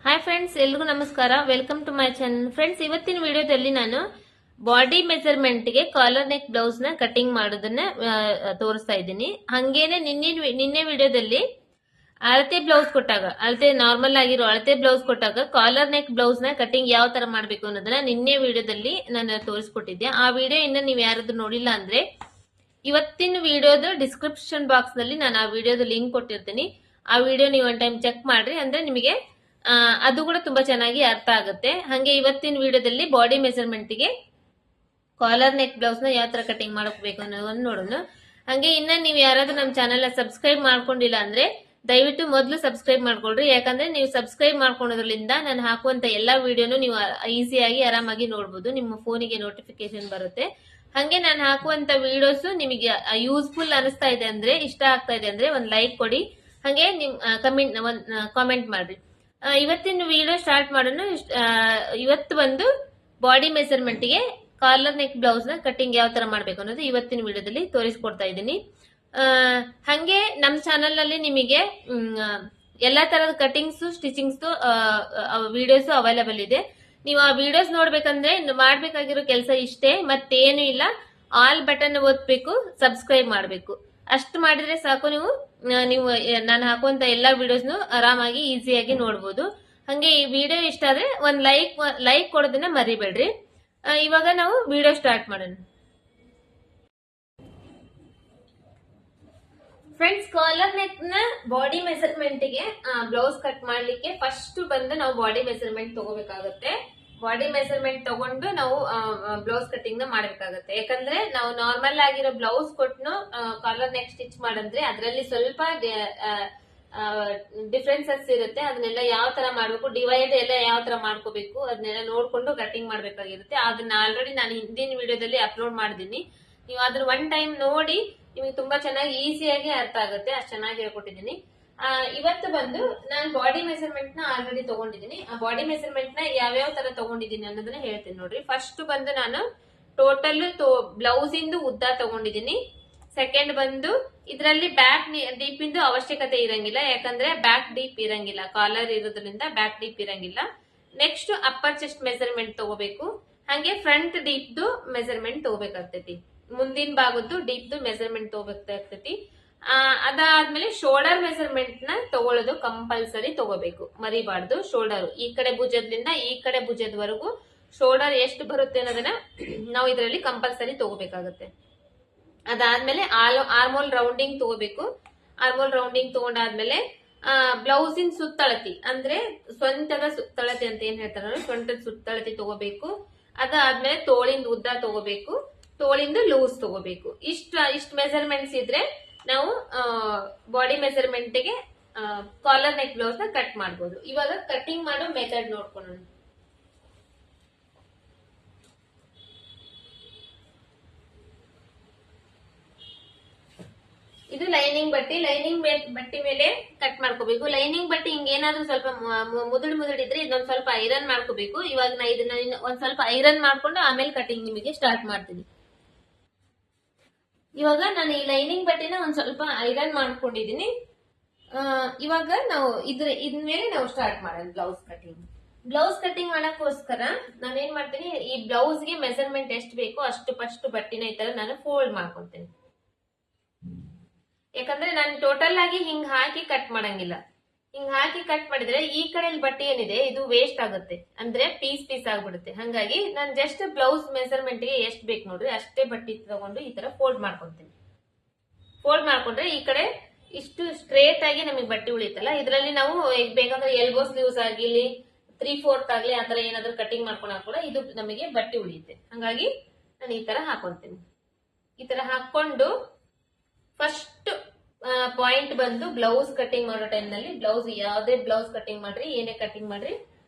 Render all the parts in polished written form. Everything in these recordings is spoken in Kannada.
ಹಾಯ್ ಫ್ರೆಂಡ್ಸ್, ಎಲ್ರಿಗೂ ನಮಸ್ಕಾರ. Welcome to my channel. Friends, ಇವತ್ತಿನ ವಿಡಿಯೋದಲ್ಲಿ ನಾನು ಬಾಡಿ ಮೆಜರ್ಮೆಂಟ್ ಗೆ ಕಾಲರ್ ನೆಕ್ ಬ್ಲೌಸ್ ನ ಕಟಿಂಗ್ ಮಾಡೋದನ್ನ ತೋರಿಸ್ತಾ ಇದ್ದೀನಿ. ಹಂಗೇನೆ ನಿನ್ನೆ ವಿಡಿಯೋದಲ್ಲಿ ಅಳತೆ ಬ್ಲೌಸ್ ಕೊಟ್ಟಾಗ, ಅಳತೆ ನಾರ್ಮಲ್ ಆಗಿರೋ ಅಳತೆ ಬ್ಲೌಸ್ ಕೊಟ್ಟಾಗ ಕಾಲರ್ ನೆಕ್ ಬ್ಲೌಸ್ ನ ಕಟಿಂಗ್ ಯಾವ ತರ ಮಾಡ್ಬೇಕು ಅನ್ನೋದನ್ನ ನಿನ್ನೆ ವಿಡಿಯೋದಲ್ಲಿ ನಾನು ತೋರಿಸ್ಕೊಟ್ಟಿದ್ದೆ. ಆ ವಿಡಿಯೋ ಇನ್ನ ನೀವು ಯಾರಾದ್ರೂ ನೋಡಿಲ್ಲ ಅಂದ್ರೆ ಇವತ್ತಿನ ವಿಡಿಯೋದ ಡಿಸ್ಕ್ರಿಪ್ಷನ್ ಬಾಕ್ಸ್ ನಲ್ಲಿ ನಾನು ಆ ವಿಡಿಯೋದ ಲಿಂಕ್ ಕೊಟ್ಟಿರ್ತೀನಿ. ಆ ವಿಡಿಯೋ ನೀವು ಒನ್ ಟೈಮ್ ಚೆಕ್ ಮಾಡ್ರಿ, ಅಂದ್ರೆ ನಿಮಗೆ ಅದು ಕೂಡ ತುಂಬಾ ಚೆನ್ನಾಗಿ ಅರ್ಥ ಆಗುತ್ತೆ. ಹಂಗೆ ಇವತ್ತಿನ ವಿಡಿಯೋದಲ್ಲಿ ಬಾಡಿ ಮೆಜರ್ಮೆಂಟ್ ಗೆ ಕಾಲರ್ ನೆಕ್ ಬ್ಲೌಸ್ ನ ಯಾವ ತರ ಕಟಿಂಗ್ ಮಾಡಬೇಕು ಅನ್ನೋದನ್ನ ನೋಡೋಣ. ಹಂಗೆ ಇನ್ನ ನೀವು ಯಾರಾದ್ರೂ ನಮ್ಮ ಚಾನೆಲ್ ಸಬ್ಸ್ಕ್ರೈಬ್ ಮಾಡ್ಕೊಂಡಿಲ್ಲ ಅಂದ್ರೆ ದಯವಿಟ್ಟು ಮೊದಲು ಸಬ್ಸ್ಕ್ರೈಬ್ ಮಾಡ್ಕೊಳ್ರಿ. ಯಾಕಂದ್ರೆ ನೀವು ಸಬ್ಸ್ಕ್ರೈಬ್ ಮಾಡ್ಕೊಳೋದ್ರಿಂದ ನಾನು ಹಾಕುವಂತ ಎಲ್ಲಾ ವಿಡಿಯೋನು ನೀವು ಈಸಿಯಾಗಿ ಆರಾಮಾಗಿ ನೋಡಬಹುದು. ನಿಮ್ಮ ಫೋನಿಗೆ ನೋಟಿಫಿಕೇಶನ್ ಬರುತ್ತೆ. ಹಂಗೆ ನಾನು ಹಾಕುವಂತ ವಿಡಿಯೋಸ್ ನಿಮಗೆ ಯೂಸ್ಫುಲ್ ಅನಿಸ್ತಾ ಇದೆ ಅಂದ್ರೆ, ಇಷ್ಟ ಆಗ್ತಾ ಇದೆ ಅಂದ್ರೆ ಒಂದ್ ಲೈಕ್ ಕೊಡಿ. ಹಂಗೆ ನಿಮ್ ಕಾಮೆಂಟ್ ಮಾಡ್ರಿ. ಇವತ್ತಿನ ವಿಡಿಯೋ ಸ್ಟಾರ್ಟ್ ಮಾಡೋಣ. ಇವತ್ತು ಬಂದು ಬಾಡಿ ಮೆಜರ್ಮೆಂಟ್ ಗೆ ಕಾಲರ್ ನೆಕ್ ಬ್ಲೌಸ್ ನ ಕಟಿಂಗ್ ಯಾವ ತರ ಮಾಡ್ಬೇಕು ಅನ್ನೋದು ಇವತ್ತಿನ ವಿಡಿಯೋದಲ್ಲಿ ತೋರಿಸ್ಕೊಡ್ತಾ ಇದ್ದೀನಿ. ಹಂಗೆ ನಮ್ಮ ಚಾನೆಲ್ ನಲ್ಲಿ ನಿಮಗೆ ಎಲ್ಲಾ ತರದ ಕಟಿಂಗ್ಸ್ ಸ್ಟಿಚಿಂಗ್ಸ್ ವಿಡಿಯೋಸ್ ಅವೈಲೇಬಲ್ ಇದೆ. ನೀವು ಆ ವಿಡಿಯೋಸ್ ನೋಡ್ಬೇಕಂದ್ರೆ ಮಾಡ್ಬೇಕಾಗಿರೋ ಕೆಲಸ ಇಷ್ಟೇ, ಮತ್ತೇನು ಇಲ್ಲ. ಆಲ್ ಬಟನ್ ಒತ್ತಬೇಕು, ಸಬ್ಸ್ಕ್ರೈಬ್ ಮಾಡಬೇಕು. ಅಷ್ಟು ಮಾಡಿದ್ರೆ ಸಾಕು. ನೀವು ನಾನು ಹಾಕುವಂತ ಎಲ್ಲಾ ವಿಡಿಯೋಸ್ನು ಆರಾಮಾಗಿ ಈಸಿಯಾಗಿ ನೋಡಬಹುದು. ಹಂಗೆ ಈ ವಿಡಿಯೋ ಇಷ್ಟ ಆದ್ರೆ ಒಂದ್ ಲೈಕ್ ಕೊಡೋದನ್ನ ಮರಿಬೇಡ್ರಿ. ಇವಾಗ ನಾವು ವಿಡಿಯೋ ಸ್ಟಾರ್ಟ್ ಮಾಡೋಣ. ಫ್ರೆಂಡ್ಸ್, ಕಾಲರ್ ನೆಕ್ ನ ಬಾಡಿ ಮೆಜರ್ಮೆಂಟ್ ಗೆ ಬ್ಲೌಸ್ ಕಟ್ ಮಾಡ್ಲಿಕ್ಕೆ ಫಸ್ಟ್ ಬಂದು ನಾವು ಬಾಡಿ ಮೆಜರ್ಮೆಂಟ್ ತಗೋಬೇಕಾಗುತ್ತೆ. ಬಾಡಿ ಮೆಜರ್ಮೆಂಟ್ ತಗೊಂಡು ನಾವು ಬ್ಲೌಸ್ ಕಟಿಂಗ್ ನ ಮಾಡ್ಬೇಕಾಗತ್ತೆ. ಯಾಕಂದ್ರೆ ನಾವು ನಾರ್ಮಲ್ ಆಗಿರೋ ಬ್ಲೌಸ್ ಕೊಟ್ಟು ಕಾಲರ್ ನೆಕ್ ಸ್ಟಿಚ್ ಮಾಡಂದ್ರೆ ಅದರಲ್ಲಿ ಸ್ವಲ್ಪ ಡಿಫ್ರೆನ್ಸಸ್ ಇರುತ್ತೆ. ಅದನ್ನೆಲ್ಲ ಯಾವ ತರ ಮಾಡ್ಬೇಕು, ಡಿವೈಡ್ ಎಲ್ಲ ಯಾವ ತರ ಮಾಡ್ಕೋಬೇಕು ಅದನ್ನೆಲ್ಲ ನೋಡ್ಕೊಂಡು ಕಟಿಂಗ್ ಮಾಡ್ಬೇಕಾಗಿರುತ್ತೆ. ಅದನ್ನ ಆಲ್ರೆಡಿ ನಾನು ಹಿಂದಿನ ವಿಡಿಯೋದಲ್ಲಿ ಅಪ್ಲೋಡ್ ಮಾಡಿದೀನಿ. ನೀವು ಅದನ್ನ ಒನ್ ಟೈಮ್ ನೋಡಿ, ನಿಮಗೆ ತುಂಬಾ ಚೆನ್ನಾಗಿ ಈಸಿಯಾಗಿ ಅರ್ಥ ಆಗುತ್ತೆ. ಅಷ್ಟು ಚೆನ್ನಾಗಿ ಹೇಳ್ಕೊಟ್ಟಿದ್ದೀನಿ. ಇವತ್ತು ಬಂದು ನಾನು ಬಾಡಿ ಮೆಜರ್ಮೆಂಟ್ ನ ಆಲ್ರೆಡಿ ತಗೊಂಡಿದ್ದೀನಿ. ಆ ಬಾಡಿ ಮೆಜರ್ಮೆಂಟ್ ನ ಯಾವ್ಯಾವ ತರ ತಗೊಂಡಿದ್ದೀನಿ ಅನ್ನೋದನ್ನ ಹೇಳ್ತೀನಿ ನೋಡ್ರಿ. ಫಸ್ಟ್ ಬಂದು ನಾನು ಟೋಟಲ್ ಬ್ಲೌಸ್ ಇಂದು ಉದ್ದ ತಗೊಂಡಿದ್ದೀನಿ. ಸೆಕೆಂಡ್ ಬಂದು ಇದರಲ್ಲಿ ಬ್ಯಾಕ್ ಡೀಪ್ ಇಂದು ಅವಶ್ಯಕತೆ ಇರಂಗಿಲ್ಲ, ಯಾಕಂದ್ರೆ ಬ್ಯಾಕ್ ಡೀಪ್ ಇರಂಗಿಲ್ಲ, ಕಾಲರ್ ಇರೋದ್ರಿಂದ ಬ್ಯಾಕ್ ಡೀಪ್ ಇರಂಗಿಲ್ಲ. ನೆಕ್ಸ್ಟ್ ಅಪ್ಪರ್ ಚೆಸ್ಟ್ ಮೆಜರ್ಮೆಂಟ್ ತಗೋಬೇಕು. ಹಂಗೆ ಫ್ರಂಟ್ ಡೀಪ್ ಮೆಜರ್ಮೆಂಟ್ ತಗೋಬೇಕಾಗ್ತೈತಿ. ಮುಂದಿನ ಭಾಗದ್ದು ಡೀಪ್ ಮೆಜರ್ಮೆಂಟ್ ತಗೋಬೇಕಾಗ್ತೈತಿ. ಅದಾದ್ಮೇಲೆ ಶೋಲ್ಡರ್ ಮೆಜರ್ಮೆಂಟ್ ನ ತಗೊಳ್ಳೋದು ಕಂಪಲ್ಸರಿ ತಗೋಬೇಕು, ಮರಿಬಾರ್ದು. ಶೋಲ್ಡರ್ ಈ ಕಡೆ ಭುಜದಿಂದ ಈ ಕಡೆ ಭುಜದವರೆಗೂ ಶೋಲ್ಡರ್ ಎಷ್ಟು ಬರುತ್ತೆ ಅನ್ನೋದನ್ನ ನಾವು ಇದರಲ್ಲಿ ಕಂಪಲ್ಸರಿ ತಗೋಬೇಕಾಗುತ್ತೆ. ಅದಾದ್ಮೇಲೆ ಆರ್ಮೋಲ್ ರೌಂಡಿಂಗ್ ತಗೋಬೇಕು. ಆರ್ಮೋಲ್ ರೌಂಡಿಂಗ್ ತಗೊಂಡಾದ್ಮೇಲೆ ಬ್ಲೌಸ್ ಇನ್ ಸುತ್ತಳತಿ, ಅಂದ್ರೆ ಸೊಂಟದ ಸುತ್ತಳತಿ ಅಂತ ಏನ್ ಹೇಳ್ತಾರೆ, ಸೊಂಟದ ಸುತ್ತಳತಿ ತಗೋಬೇಕು. ಅದಾದ್ಮೇಲೆ ತೋಳಿಂದ ಉದ್ದ ತಗೋಬೇಕು, ತೋಳಿಂದ ಲೂಸ್ ತಗೋಬೇಕು. ಇಷ್ಟ ಮೆಜರ್ಮೆಂಟ್ಸ್ ಇದ್ರೆ ನಾವು ಬಾಡಿ ಮೆಜರ್ಮೆಂಟ್ ಗೆ ಕಾಲರ್ ನೆಕ್ ಬ್ಲೌಸ್ ನ ಕಟ್ ಮಾಡಬಹುದು. ಇವಾಗ ಕಟಿಂಗ್ ಮಾಡೋ ಮೆಥಡ್ ನೋಡ್ಕೊಳ್ಳೋಣ. ಇದು ಲೈನಿಂಗ್ ಬಟ್ಟೆ. ಲೈನಿಂಗ್ ಬಟ್ಟೆ ಮೇಲೆ ಕಟ್ ಮಾಡ್ಕೋಬೇಕು. ಲೈನಿಂಗ್ ಬಟ್ಟೆ ಹಿಂಗೇನಾದ್ರೂ ಸ್ವಲ್ಪ ಮುದುಡಿದ್ರೆ ಇದೊಂದ್ ಸ್ವಲ್ಪ ಐರನ್ ಮಾಡ್ಕೋಬೇಕು. ಇವಾಗ ನಾ ಇದನ್ನ ಒಂದ್ ಸ್ವಲ್ಪ ಐರನ್ ಮಾಡ್ಕೊಂಡು ಆಮೇಲೆ ಕಟಿಂಗ್ ನಿಮಗೆ ಸ್ಟಾರ್ಟ್ ಮಾಡ್ತೀನಿ. ಇವಾಗ ನಾನು ಈ ಲೈನಿಂಗ್ ಬಟ್ಟೆನ ಒಂದ್ ಸ್ವಲ್ಪ ಐರನ್ ಮಾಡ್ಕೊಂಡಿದೀನಿ. ಇವಾಗ ನಾವು ಇದ್ರ ಮೇಲೆ ನಾವು ಸ್ಟಾರ್ಟ್ ಮಾಡೋಣ ಬ್ಲೌಸ್ ಕಟಿಂಗ್. ಬ್ಲೌಸ್ ಕಟಿಂಗ್ ಮಾಡಕ್ಕೋಸ್ಕರ ನಾನೇನ್ ಮಾಡ್ತೀನಿ, ಈ ಬ್ಲೌಸ್ ಗೆ ಮೆಜರ್ಮೆಂಟ್ ಎಷ್ಟು ಬೇಕೋ ಅಷ್ಟು ಫಸ್ಟ್ ಬಟ್ಟೆನ ಈ ತರ ನಾನು ಫೋಲ್ಡ್ ಮಾಡ್ಕೊಂತೀನಿ. ಯಾಕಂದ್ರೆ ನಾನು ಟೋಟಲ್ ಆಗಿ ಹಿಂಗ್ ಹಾಕಿ ಕಟ್ ಮಾಡಂಗಿಲ್ಲ. ಹಿಂಗ್ ಹಾಕಿ ಕಟ್ ಮಾಡಿದ್ರೆ ಈ ಕಡೆ ಬಟ್ಟೆ ಏನಿದೆ ಇದು ವೇಸ್ಟ್ ಆಗುತ್ತೆ, ಅಂದ್ರೆ ಪೀಸ್ ಆಗ್ಬಿಡುತ್ತೆ. ಹಂಗಾಗಿ ನಾನು ಜಸ್ಟ್ ಬ್ಲೌಸ್ ಮೆಜರ್ಮೆಂಟ್ ಗೆ ಎಷ್ಟು ಬೇಕು ನೋಡ್ರಿ ಅಷ್ಟೇ ಬಟ್ಟೆ ತಗೊಂಡು ಈ ತರ ಫೋಲ್ಡ್ ಮಾಡ್ಕೊಂತೀನಿ. ಫೋಲ್ಡ್ ಮಾಡ್ಕೊಂಡ್ರೆ ಈ ಕಡೆ ಇಷ್ಟು ಸ್ಟ್ರೇಟ್ ಆಗಿ ನಮಗೆ ಬಟ್ಟೆ ಉಳಿತಲ್ಲ. ಇದರಲ್ಲಿ ನಾವು ಬೇಕಂದ್ರೆ ಎಲ್ಬೋ ಸ್ಲೀವ್ಸ್ ಆಗಿರ್ಲಿ 3/4 ಆಗ್ಲಿ ಆತರ ಏನಾದ್ರು ಕಟಿಂಗ್ ಮಾಡ್ಕೊಂಡಾಗ ಕೂಡ ಇದು ನಮಗೆ ಬಟ್ಟೆ ಉಳಿಯುತ್ತೆ. ಹಂಗಾಗಿ ನಾನು ಈ ತರ ಹಾಕೊಂತೀನಿ. ಈ ತರ ಹಾಕೊಂಡು ಫಸ್ಟ್ ಪಾಯಿಂಟ್ ಬಂದು ಬ್ಲೌಸ್ ಕಟಿಂಗ್ ಮಾಡೋ ಟೈಮ್ ನಲ್ಲಿ, ಬ್ಲೌಸ್ ಯಾವ್ದೇ ಬ್ಲೌಸ್ ಕಟಿಂಗ್ ಮಾಡ್ರಿ, ಏನೇ ಕಟಿಂಗ್ ಮಾಡ್ರಿ,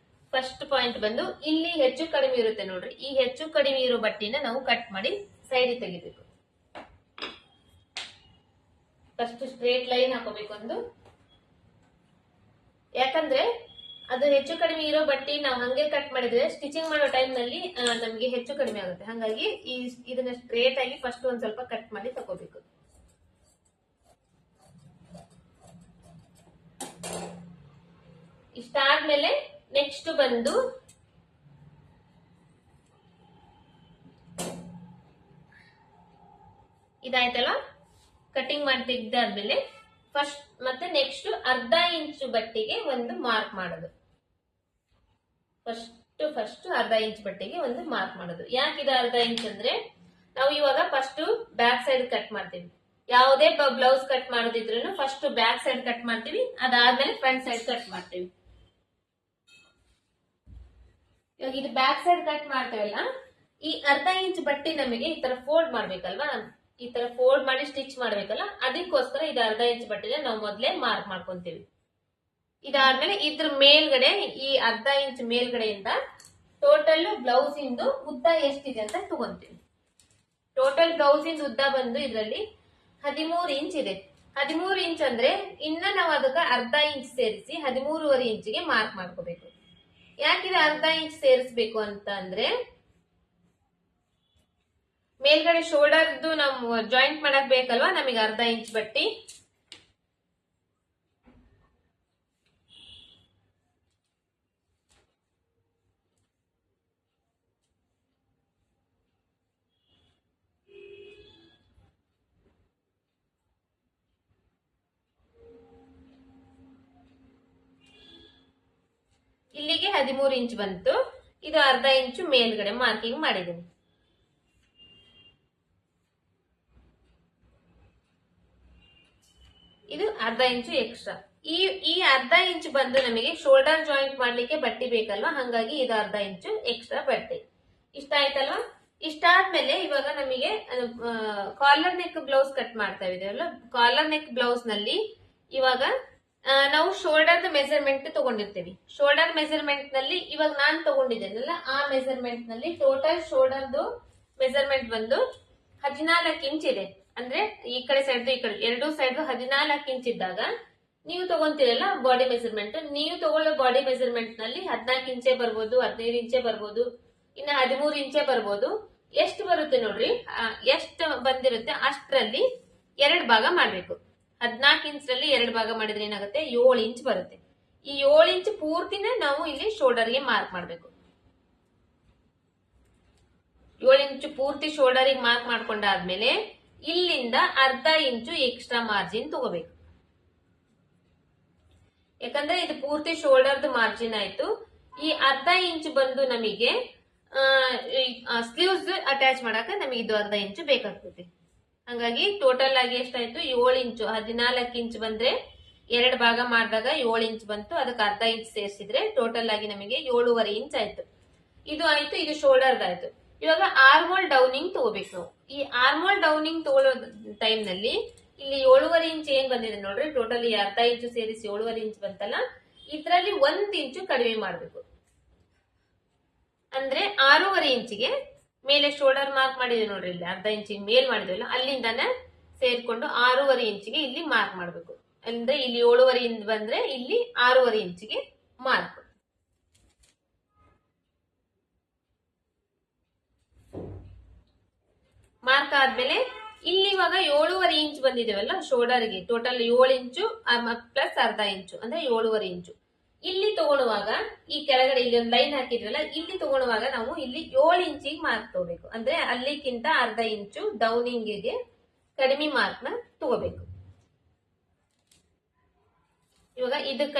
ಫಸ್ಟ್ ಪಾಯಿಂಟ್ ಬಂದು ಇಲ್ಲಿ ಹೆಚ್ಚು ಕಡಿಮೆ ಇರುತ್ತೆ ನೋಡ್ರಿ. ಈ ಹೆಚ್ಚು ಕಡಿಮೆ ಇರೋ ಬಟ್ಟೆನ ನಾವು ಕಟ್ ಮಾಡಿ ಸೈಡ್ ತೆಗಿಬೇಕು. ಫಸ್ಟ್ ಸ್ಟ್ರೇಟ್ ಲೈನ್ ಹಾಕೋಬೇಕು ಒಂದು. ಯಾಕಂದ್ರೆ ಅದು ಹೆಚ್ಚು ಕಡಿಮೆ ಇರೋ ಬಟ್ಟೆ ನಾವು ಹಂಗೆ ಕಟ್ ಮಾಡಿದ್ರೆ ಸ್ಟಿಚಿಂಗ್ ಮಾಡೋ ಟೈಮ್ ನಲ್ಲಿ ನಮ್ಗೆ ಹೆಚ್ಚು ಕಡಿಮೆ ಆಗುತ್ತೆ. ಹಾಗಾಗಿ ಇದನ್ನ ಸ್ಟ್ರೇಟ್ ಆಗಿ ಫಸ್ಟ್ ಒಂದ್ ಸ್ವಲ್ಪ ಕಟ್ ಮಾಡಿ ತಗೋಬೇಕು. ಇಷ್ಟಾದ್ಮೇಲೆ ನೆಕ್ಸ್ಟ್ ಬಂದು ಇದಾಯ್ತಲ್ಲ, ಕಟಿಂಗ್ ಮಾಡಿ ತೆಗ್ದಾದ್ಮೇಲೆ ಫಸ್ಟ್ ಮತ್ತೆ ನೆಕ್ಸ್ಟ್ ಅರ್ಧ ಇಂಚು ಬಟ್ಟೆಗೆ ಒಂದು ಮಾರ್ಕ್ ಮಾಡೋದು. ಫಸ್ಟ್ ಅರ್ಧ ಇಂಚ್ ಬಟ್ಟೆಗೆ ಒಂದು ಮಾರ್ಕ್ ಮಾಡೋದು. ಯಾಕಿದೆ ಅರ್ಧ ಇಂಚ್ ಅಂದ್ರೆ, ನಾವು ಇವಾಗ ಫಸ್ಟ್ ಬ್ಯಾಕ್ ಸೈಡ್ ಕಟ್ ಮಾಡ್ತೀವಿ. ಯಾವುದೇ ಬ್ಲೌಸ್ ಕಟ್ ಮಾಡೋದಿದ್ರು ಫಸ್ಟ್ ಬ್ಯಾಕ್ ಸೈಡ್ ಕಟ್ ಮಾಡ್ತೀವಿ, ಅದಾದ್ಮೇಲೆ ಫ್ರಂಟ್ ಸೈಡ್ ಕಟ್ ಮಾಡ್ತೀವಿ. ಇವಾಗ ಇದು ಬ್ಯಾಕ್ ಸೈಡ್ ಕಟ್ ಮಾಡ್ತೇವಲ್ಲ, ಈ ಅರ್ಧ ಇಂಚ್ ಬಟ್ಟೆ ನಮಗೆ ಈ ತರ ಫೋಲ್ಡ್ ಮಾಡ್ಬೇಕಲ್ವಾ, ಈ ತರ ಫೋಲ್ಡ್ ಮಾಡಿ ಸ್ಟಿಚ್ ಮಾಡ್ಬೇಕಲ್ಲ, ಅದಕ್ಕೋಸ್ಕರ ಇದು ಅರ್ಧ ಇಂಚ್ ಬಟ್ಟೆನ ನಾವು ಮೊದಲೇ ಮಾರ್ಕ್ ಮಾಡ್ಕೊಂತೀವಿ. ಇದಾದ್ಮೇಲೆ ಇದ್ರ ಮೇಲ್ಗಡೆ ಈ ಅರ್ಧ ಇಂಚ್ ಮೇಲ್ಗಡೆಯಿಂದ ಟೋಟಲ್ ಬ್ಲೌಸ್ ಇಂದು ಉದ್ದ ಎಷ್ಟಿದೆ ಅಂತ ತಗೊಂತೀವಿ. ಟೋಟಲ್ ಬ್ಲೌಸ್ ಇಂದ ಉದ್ದ ಬಂದು ಇದರಲ್ಲಿ 13 ಇಂಚ್ ಇದೆ. 13 ಇಂಚ್ ಅಂದ್ರೆ ಇನ್ನ ನಾವು ಅದಕ್ಕೆ ಅರ್ಧ ಇಂಚ್ ಸೇರಿಸಿ 13.5 ಇಂಚಿಗೆ ಮಾರ್ಕ್ ಮಾಡ್ಕೋಬೇಕು. ಯಾಕಿದೆ ಅರ್ಧ ಇಂಚ್ ಸೇರಿಸಬೇಕು ಅಂತ ಅಂದ್ರೆ, ಮೇಲ್ಗಡೆ ಶೋಲ್ಡರ್ದು ನಾವು ಜಾಯಿಂಟ್ ಮಾಡಕ್ ಬೇಕಲ್ವಾ ನಮಗೆ ಅರ್ಧ ಇಂಚ್ ಬಟ್ಟಿ. ಇಲ್ಲಿಗೆ 13 ಇಂಚ್ ಬಂತು. ಇದು ಅರ್ಧ ಇಂಚು ಮೇಲ್ಗಡೆ ಮಾರ್ಕಿಂಗ್ ಮಾಡಿದ್ದೀನಿ. ಇದು ಅರ್ಧ ಇಂಚು ಎಕ್ಸ್ಟ್ರಾ. ಈ ಅರ್ಧ ಇಂಚ್ ಬಂದು ನಮಗೆ ಶೋಲ್ಡರ್ ಜಾಯಿಂಟ್ ಮಾಡ್ಲಿಕ್ಕೆ ಬಟ್ಟೆ ಬೇಕಲ್ವಾ, ಹಂಗಾಗಿ ಇದು ಅರ್ಧ ಇಂಚು ಎಕ್ಸ್ಟ್ರಾ ಬಟ್ಟೆ. ಇಷ್ಟ ಆಯ್ತಲ್ವಾ? ಇಷ್ಟಾದ್ಮೇಲೆ ಇವಾಗ ನಮಗೆ ಕಾಲರ್ ನೆಕ್ ಬ್ಲೌಸ್ ಕಟ್ ಮಾಡ್ತಾ ಇದೀವಲ್ಲ, ಕಾಲರ್ ನೆಕ್ ಬ್ಲೌಸ್ ನಲ್ಲಿ ಇವಾಗ ನಾವು ಶೋಲ್ಡರ್ ಮೆಜರ್ಮೆಂಟ್ ತಗೊಂಡಿರ್ತೀವಿ. ಶೋಲ್ಡರ್ ಮೆಜರ್ಮೆಂಟ್ ನಲ್ಲಿ ಇವಾಗ ನಾನ್ ತಗೊಂಡಿದ್ದೇನಲ್ಲ, ಆ ಮೆಜರ್ಮೆಂಟ್ ನಲ್ಲಿ ಟೋಟಲ್ ಶೋಲ್ಡರ್ದು ಮೆಜರ್ಮೆಂಟ್ ಬಂದು 14 ಇಂಚ್ ಇದೆ. ಅಂದ್ರೆ ಈ ಕಡೆ ಸೈಡ್ ಈ ಕಡೆ ಎರಡೂ ಸೈಡ್ 14 ಇಂಚ್ ಇದ್ದಾಗ ನೀವು ತಗೊಂತೀರಲ್ಲ ಬಾಡಿ ಮೆಜರ್ಮೆಂಟ್, ನೀವು ತಗೊಳ್ಳೋ ಬಾಡಿ ಮೆಜರ್ಮೆಂಟ್ ನಲ್ಲಿ 14 ಇಂಚೆ ಬರ್ಬೋದು, 15 ಇಂಚೆ ಬರ್ಬೋದು, ಇನ್ನ 13 ಇಂಚೆ ಬರ್ಬೋದು. ಎಷ್ಟು ಬರುತ್ತೆ ನೋಡ್ರಿ, ಎಷ್ಟು ಬಂದಿರುತ್ತೆ ಅಷ್ಟರಲ್ಲಿ 2 ಭಾಗ ಮಾಡ್ಬೇಕು. 14 ಇಂಚ್ ರಲ್ಲಿ 2 ಭಾಗ ಮಾಡಿದ್ರೆ ಏನಾಗುತ್ತೆ, 7 ಇಂಚ್ ಬರುತ್ತೆ. ಈ 7 ಇಂಚ್ ಪೂರ್ತಿನ ನಾವು ಇಲ್ಲಿ ಶೋಲ್ಡರ್ಗೆ ಮಾರ್ಕ್ ಮಾಡ್ಬೇಕು. 7 ಇಂಚು ಪೂರ್ತಿ ಶೋಲ್ಡರ್ಗೆ ಮಾರ್ಕ್ ಮಾಡ್ಕೊಂಡಾದ್ಮೇಲೆ ಇಲ್ಲಿಂದ ಅರ್ಧ ಇಂಚು ಎಕ್ಸ್ಟ್ರಾ ಮಾರ್ಜಿನ್ ತಗೋಬೇಕು. ಯಾಕಂದ್ರೆ ಇದು ಪೂರ್ತಿ ಶೋಲ್ಡರ್ದು ಮಾರ್ಜಿನ್ ಆಯ್ತು. ಈ ಅರ್ಧ ಇಂಚ್ ಬಂದು ನಮಗೆ ಸ್ಲೀವ್ಸ್ ಅಟ್ಯಾಚ್ ಮಾಡಕ ನಮಗೆ ಇದು ಅರ್ಧ ಇಂಚು ಬೇಕಾಗ್ತದೆ. ಹಂಗಾಗಿ ಟೋಟಲ್ ಆಗಿ ಎಷ್ಟಾಯ್ತು, 7 ಇಂಚು. 14 ಇಂಚ್ ಬಂದ್ರೆ 2 ಭಾಗ ಮಾಡಿದಾಗ 7 ಇಂಚ್ ಬಂತು, ಅದಕ್ಕೆ ಅರ್ಧ ಇಂಚ್ ಸೇರಿಸಿದ್ರೆ ಟೋಟಲ್ ಆಗಿ ನಮಗೆ 7.5 ಇಂಚ್ ಆಯ್ತು. ಇದು ಆಯ್ತು, ಇದು ಶೋಲ್ಡರ್ ಆಯ್ತು. ಇವಾಗ ಆರ್ಮೋಲ್ ಡೌನಿಂಗ್ ತಗೋಬೇಕು ನಾವು. ಈ ಆರ್ಮೋಲ್ ಡೌನಿಂಗ್ ತಗೊಳ್ಳೋ ಟೈಮ್ ನಲ್ಲಿ ಇಲ್ಲಿ 7.5 ಇಂಚ್ ಏನ್ ಬಂದಿದೆ ನೋಡ್ರಿ, ಟೋಟಲ್ ಅರ್ಧ ಇಂಚು ಸೇರಿಸಿ 7.5 ಇಂಚ್ ಬಂತಲ್ಲ, ಇದ್ರಲ್ಲಿ 1 ಇಂಚು ಕಡಿಮೆ ಮಾಡ್ಬೇಕು. ಅಂದ್ರೆ 6.5 ಇಂಚಿಗೆ ಮೇಲೆ ಶೋಲ್ಡರ್ ಮಾರ್ಕ್ ಮಾಡಿದ್ವಿ ನೋಡ್ರಿ, ಇಲ್ಲಿ ಅರ್ಧ ಇಂಚಿಗೆ ಮೇಲ್ ಮಾಡಿದ್ವಲ್ಲ, ಅಲ್ಲಿಂದಾನೆ ಸೇರ್ಕೊಂಡು 6.5 ಇಂಚಿಗೆ ಇಲ್ಲಿ ಮಾರ್ಕ್ ಮಾಡ್ಬೇಕು. ಅಂದ್ರೆ ಇಲ್ಲಿ 7.5 ಇಂಚ್ ಬಂದ್ರೆ ಇಲ್ಲಿ 6.5 ಇಂಚಿಗೆ ಮಾರ್ಕ್. ಮಾರ್ಕ್ ಆದ್ಮೇಲೆ ಇಲ್ಲಿ ಇವಾಗ 7.5 ಇಂಚ್ ಬಂದಿದ್ದೇವಲ್ಲ ಶೋಲ್ಡರ್ಗೆ, ಟೋಟಲ್ 7 ಇಂಚು ಪ್ಲಸ್ ಅರ್ಧ ಇಂಚು ಅಂದ್ರೆ 7.5 ಇಂಚು. ಇಲ್ಲಿ ತಗೊಳ್ಳುವಾಗ ಈ ಕೆಳಗಡೆ ಇಲ್ಲಿ ಒಂದು ಲೈನ್ ಹಾಕಿದ್ರಲ್ಲ, ಇಲ್ಲಿ ತಗೊಳ್ಳುವಾಗ ನಾವು ಇಲ್ಲಿ 7 ಇಂಚಿಗೆ ಮಾರ್ಕ್ ತಗೋಬೇಕು. ಅಂದ್ರೆ ಅಲ್ಲಿಕ್ಕಿಂತ ಅರ್ಧ ಇಂಚು ಡೌನಿಂಗಿಗೆ ಕಡಿಮೆ ಮಾರ್ಕ್ ನ ತಗೋಬೇಕು. ಇವಾಗ ಇದಕ್ಕ